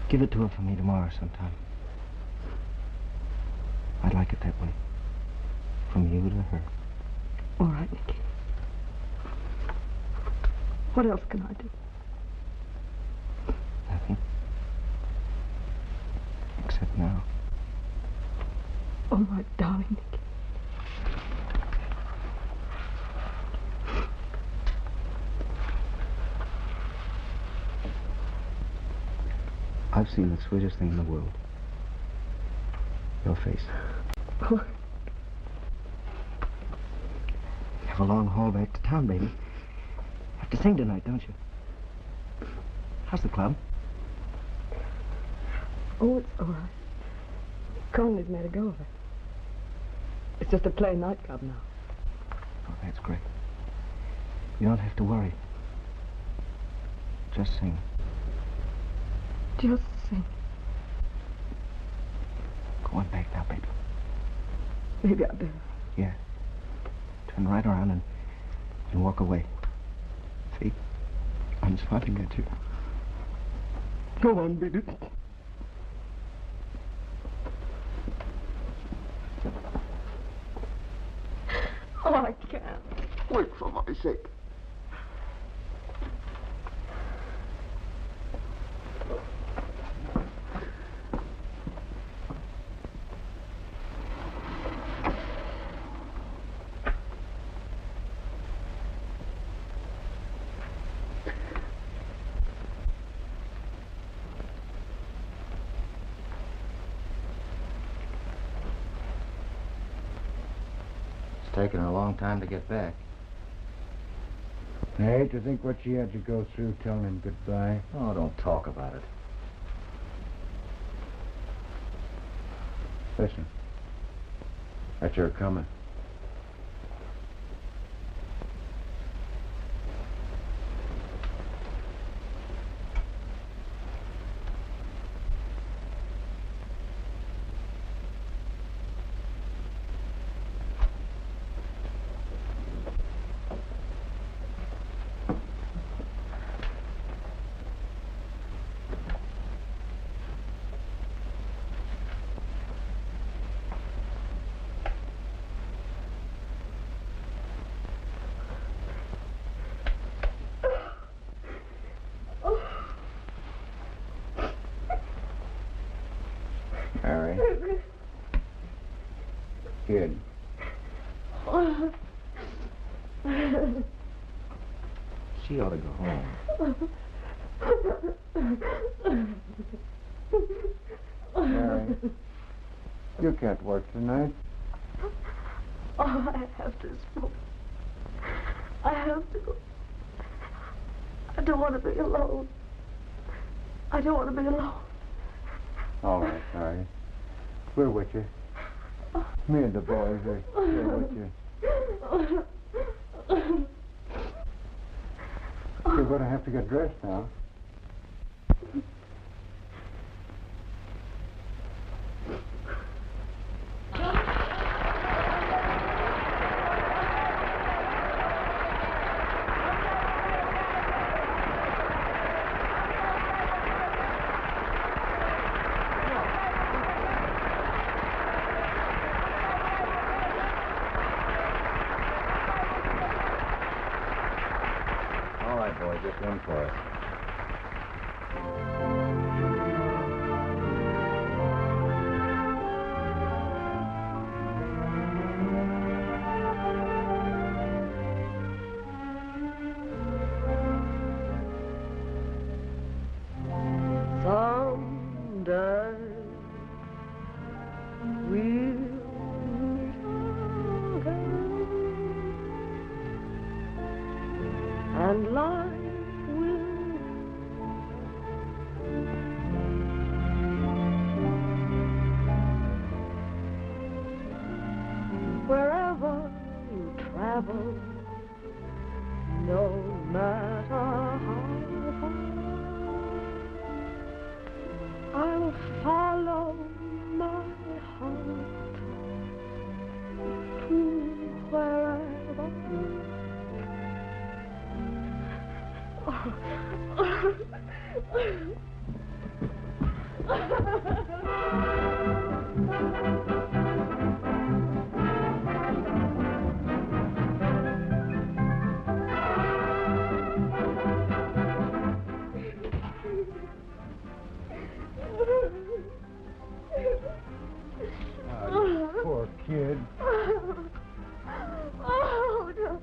Give it to her for me tomorrow sometime. I'd like it that way. From you to her. All right, Nicky. What else can I do? Nothing. Except now. Oh, my darling Nicky. I've seen the sweetest thing in the world. Your face. Oh. You have a long haul back to town, baby. You have to sing tonight, don't you? How's the club? Oh, it's all right. Conley's made a go of it. It's just a plain nightclub now. Oh, that's great. You don't have to worry. Just sing. Just sing. Go on back now, baby. Maybe I better. Yeah. Turn right around and walk away. See? I'm smiling at you. Go on, baby. Oh, I can't. Wait for my sake. Taken a long time to get back. I hate to think what she had to go through telling him goodbye. Oh, don't talk about it. Listen. That's her coming. Mary. Kid. She ought to go home. Mary. You can't work tonight. Oh, I have to smoke. I have to. I don't want to be alone. I don't want to be alone. All right, Mary. We're with you. Me and the boys are here with you. You're going to have to get dressed now. first one for us. Someday we'll meet again, and life will wherever you travel, no matter how far, I'll follow my heart to wherever. Poor kid. Oh, no.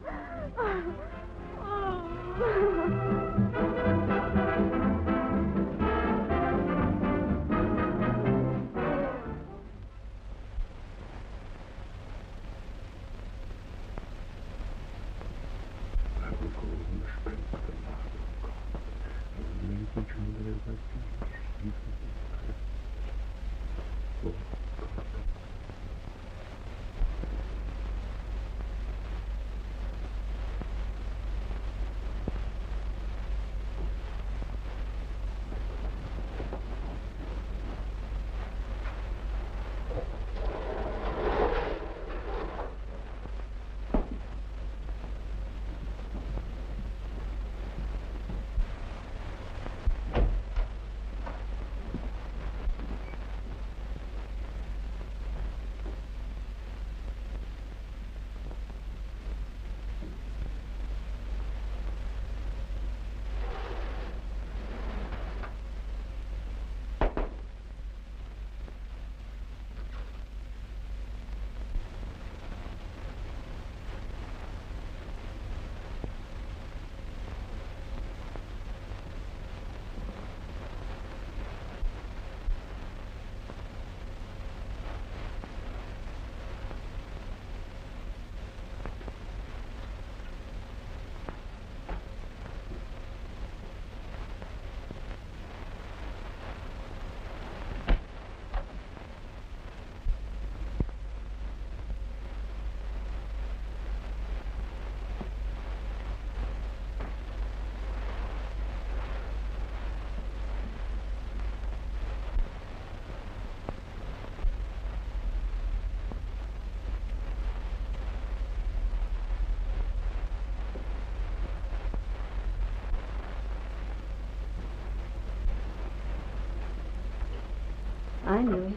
I knew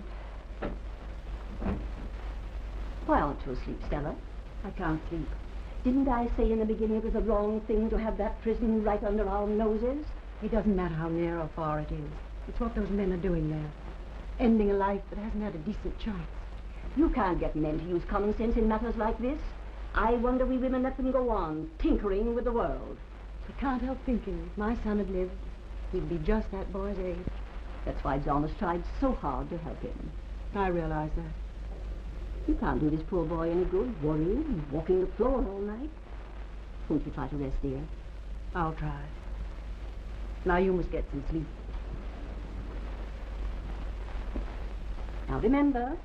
it. Why aren't you asleep, Stella? I can't sleep. Didn't I say in the beginning it was the wrong thing to have that prison right under our noses? It doesn't matter how near or far it is. It's what those men are doing there. Ending a life that hasn't had a decent chance. You can't get men to use common sense in matters like this. I wonder we women let them go on, tinkering with the world. I can't help thinking if my son had lived, he'd be just that boy's age. That's why John has tried so hard to help him. I realize that. You can't do this poor boy any good, worrying and walking the floor all night. Won't you try to rest, dear? I'll try. Now you must get some sleep. Now remember,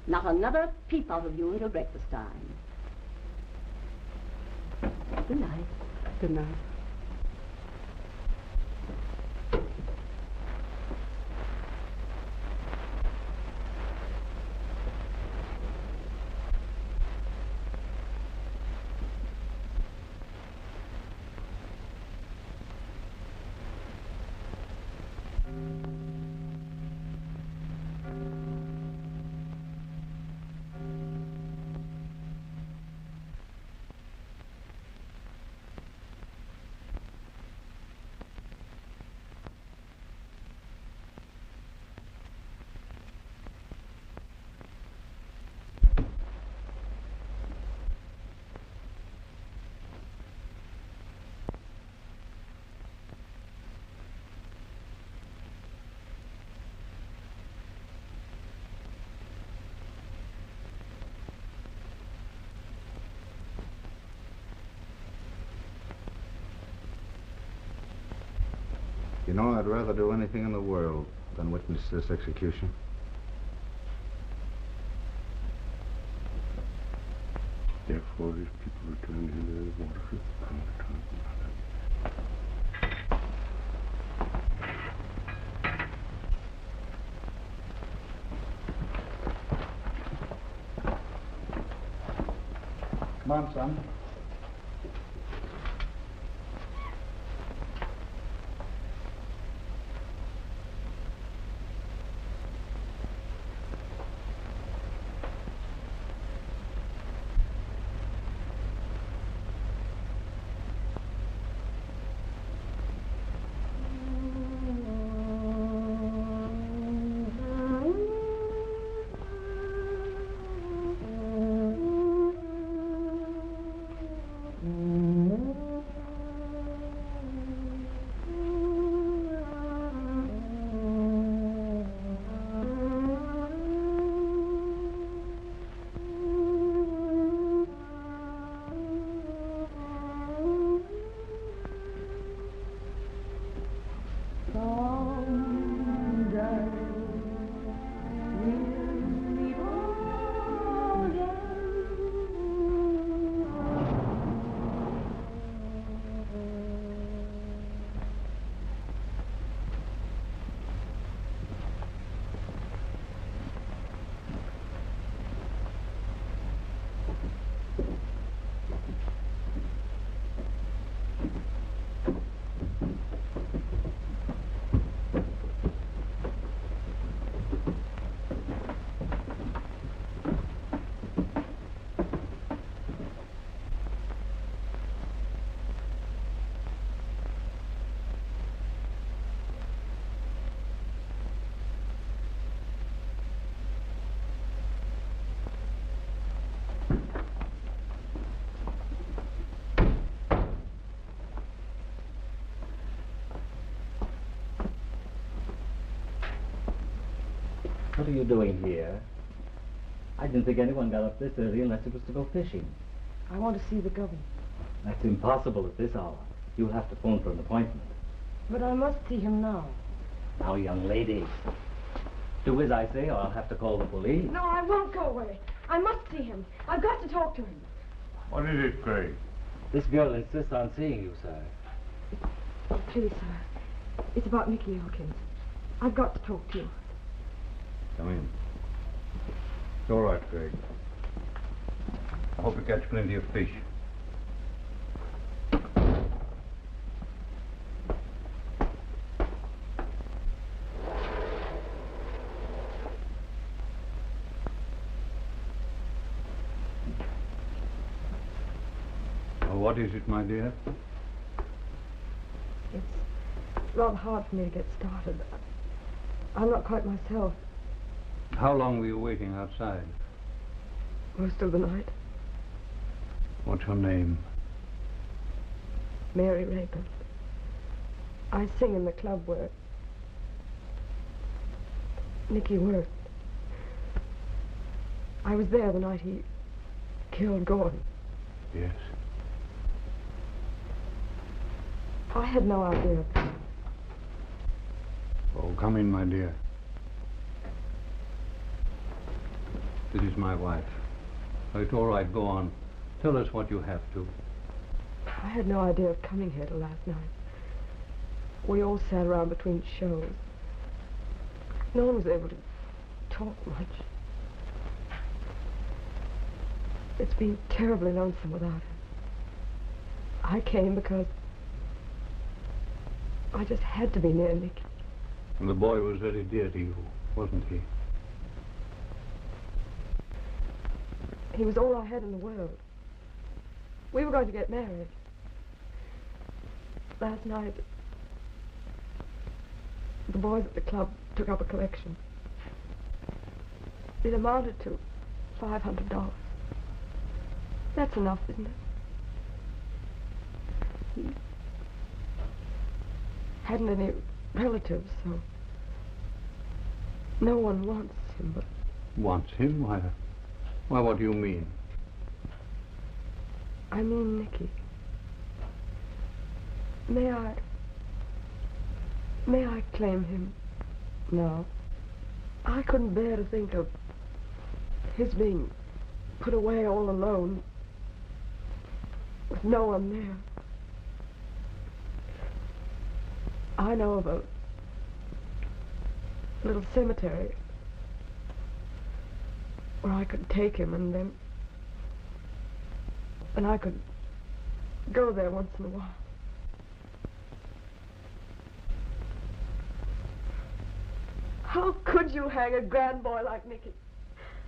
not another peep out of you until breakfast time. Good night. Good night. You know, I'd rather do anything in the world than witness this execution. Therefore, his people returned to their water. Come on, son. What are you doing here? I didn't think anyone got up this early unless it was to go fishing. I want to see the governor. That's impossible at this hour. You'll have to phone for an appointment. But I must see him now. Now, young lady, do as I say or I'll have to call the police. No, I won't go away. I must see him. I've got to talk to him. What is it, Craig? This girl insists on seeing you, sir. Oh, please, sir. It's about Nicky Elkins. I've got to talk to you. Come in. It's all right, Craig. I hope you catch plenty of fish. What is it, my dear? It's rather hard for me to get started. I'm not quite myself. How long were you waiting outside? Most of the night. What's your name? Mary Rapin. I sing in the club where Nicky worked. I was there the night he killed Gordon. Yes. I had no idea. Oh, come in, my dear. This is my wife. Oh, it's all right, go on. Tell us what you have to. I had no idea of coming here till last night. We all sat around between shows. No one was able to talk much. It's been terribly lonesome without him. I came because I just had to be near Nicky. And the boy was very dear to you, wasn't he? He was all I had in the world. We were going to get married. Last night, the boys at the club took up a collection. It amounted to $500. That's enough, isn't it? He hadn't any relatives, so no one wants him but... Wants him? Why, what do you mean? I mean Nicky. May May I claim him now? I couldn't bear to think of his being put away all alone with no one there. I know of a little cemetery where I could take him, and then I could go there once in a while. How could you hang a grand boy like Nicky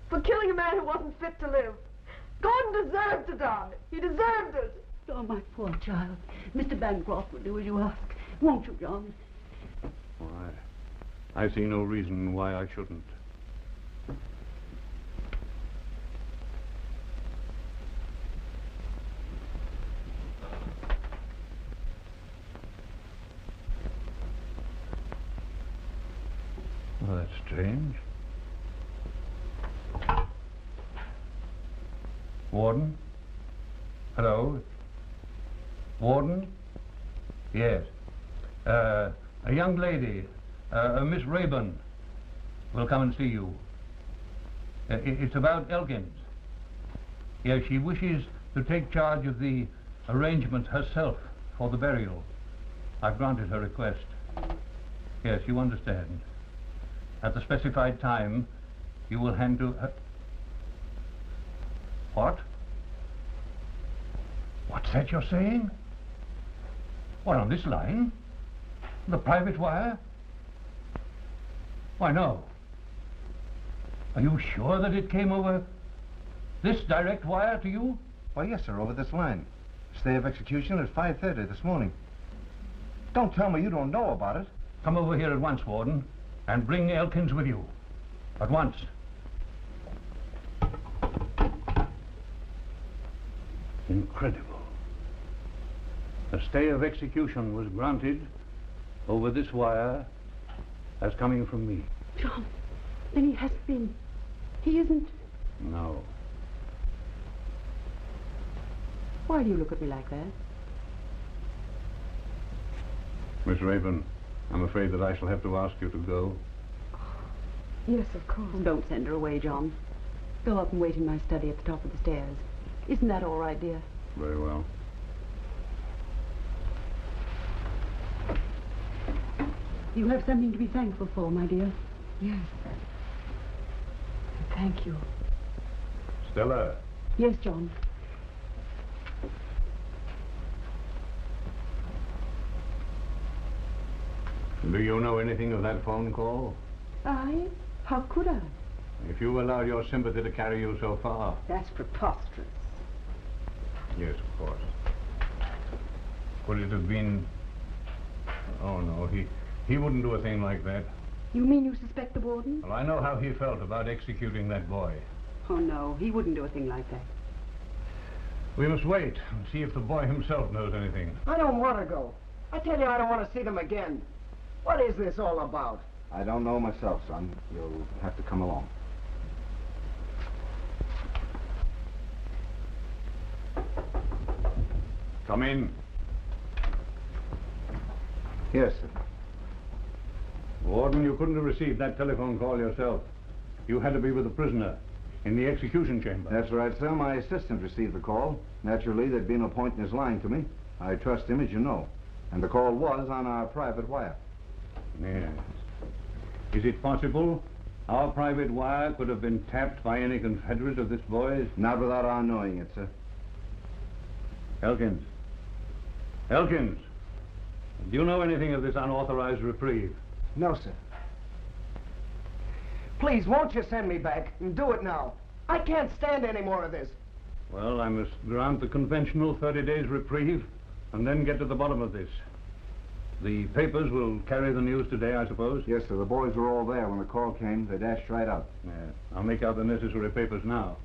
for killing a man who wasn't fit to live? Gordon deserved to die. He deserved it. Oh, my poor child. Mr. Bancroft will do as you ask. Won't you, John? Why, I see no reason why I shouldn't. Well, that's strange. Warden? Hello? Warden? Yes. A young lady, Miss Rayburn, will come and see you. It's about Elkins. Yes, she wishes to take charge of the arrangements herself for the burial. I've granted her request. Yes, you understand. At the specified time, you will hand to her... What? What's that you're saying? What, on this line? The private wire? Why, no. Are you sure that it came over this direct wire to you? Why, yes, sir, over this line. Stay of execution at 5:30 this morning. Don't tell me you don't know about it. Come over here at once, Warden, and bring Elkins with you. At once. Incredible. A stay of execution was granted over this wire as coming from me. John, then he hasn't been... He isn't... No. Why do you look at me like that? Miss Rayburn, I'm afraid that I shall have to ask you to go. Yes, of course. Oh, don't send her away, John. Go up and wait in my study at the top of the stairs. Isn't that all right, dear? Very well. You have something to be thankful for, my dear. Yes. Thank you. Stella. Yes, John. Do you know anything of that phone call? I? How could I? If you allowed your sympathy to carry you so far. That's preposterous. Yes, of course. Would it have been... Oh, no, he wouldn't do a thing like that. You mean you suspect the warden? Well, I know how he felt about executing that boy. Oh, no, he wouldn't do a thing like that. We must wait and see if the boy himself knows anything. I don't want to go. I tell you, I don't want to see them again. What is this all about? I don't know myself, son. You'll have to come along. Come in. Yes, sir. Warden, you couldn't have received that telephone call yourself. You had to be with the prisoner in the execution chamber. That's right, sir. My assistant received the call. Naturally, there'd be no point in his lying to me. I trust him, as you know. And the call was on our private wire. Yes. Is it possible our private wire could have been tapped by any confederate of this boy's? Not without our knowing it, sir. Elkins. Elkins. Do you know anything of this unauthorized reprieve? No, sir. Please, won't you send me back? And do it now. I can't stand any more of this. Well, I must grant the conventional 30 days reprieve and then get to the bottom of this. The papers will carry the news today, I suppose? Yes, sir. The boys were all there when the call came. They dashed right out. Yeah. I'll make out the necessary papers now.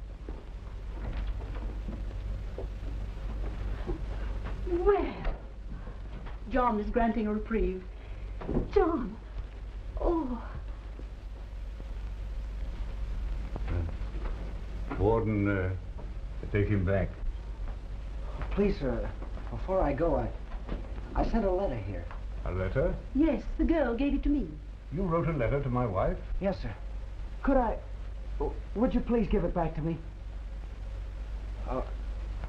Well, John is granting a reprieve. John! Oh. Warden, take him back. Please, sir, before I go, I sent a letter here. A letter? Yes, the girl gave it to me. You wrote a letter to my wife? Yes, sir. Could I... Would you please give it back to me?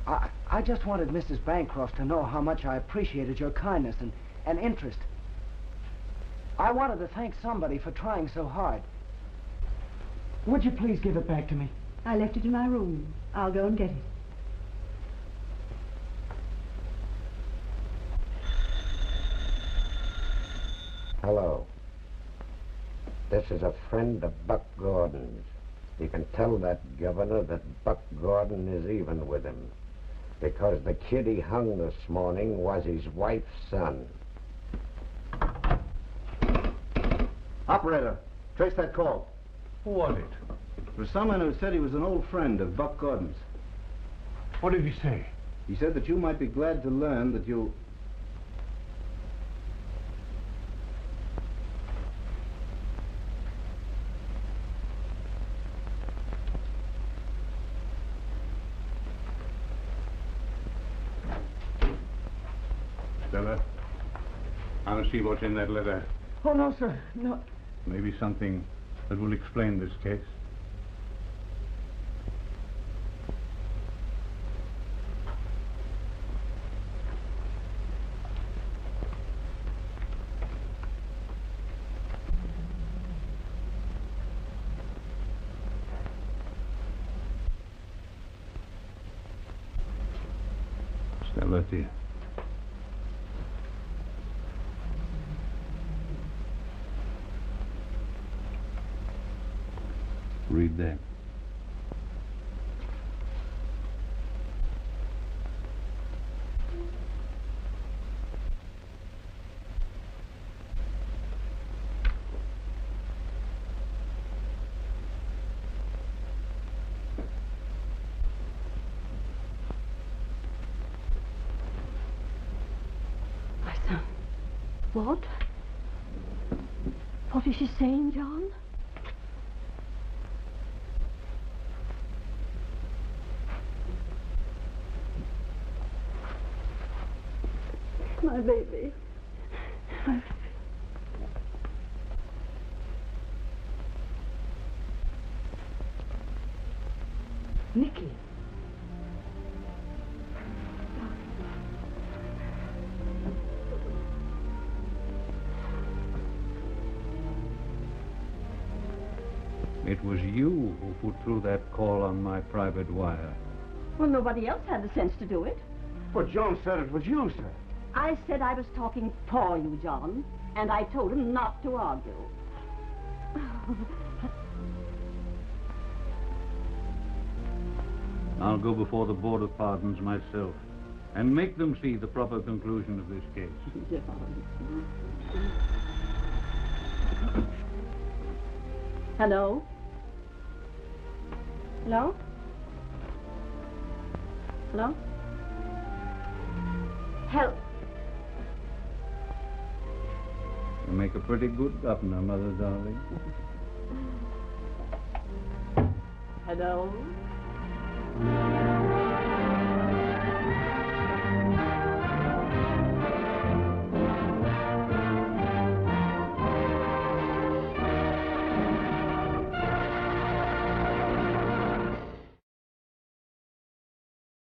I just wanted Mrs. Bancroft to know how much I appreciated your kindness and interest. I wanted to thank somebody for trying so hard. Would you please give it back to me? I left it in my room. I'll go and get it. Hello. This is a friend of Buck Gordon's. You can tell that governor that Buck Gordon is even with him, because the kid he hung this morning was his wife's son. Operator, trace that call. Who was it? It was someone who said he was an old friend of Buck Gordon's. What did he say? He said that you might be glad to learn that you... Stella, I'll see what's in that letter. Oh, no, sir. No. Maybe something that will explain this case. Stella, dear. Read that. My son. What? What is she saying, John? My baby. My... Nicky. It was you who put through that call on my private wire. Well, nobody else had the sense to do it. But Joan said it was you, sir. I said I was talking for you, John, and I told him not to argue. I'll go before the Board of Pardons myself and make them see the proper conclusion of this case. Hello? Hello? Hello? Help. You make a pretty good governor, Mother darling. Hello?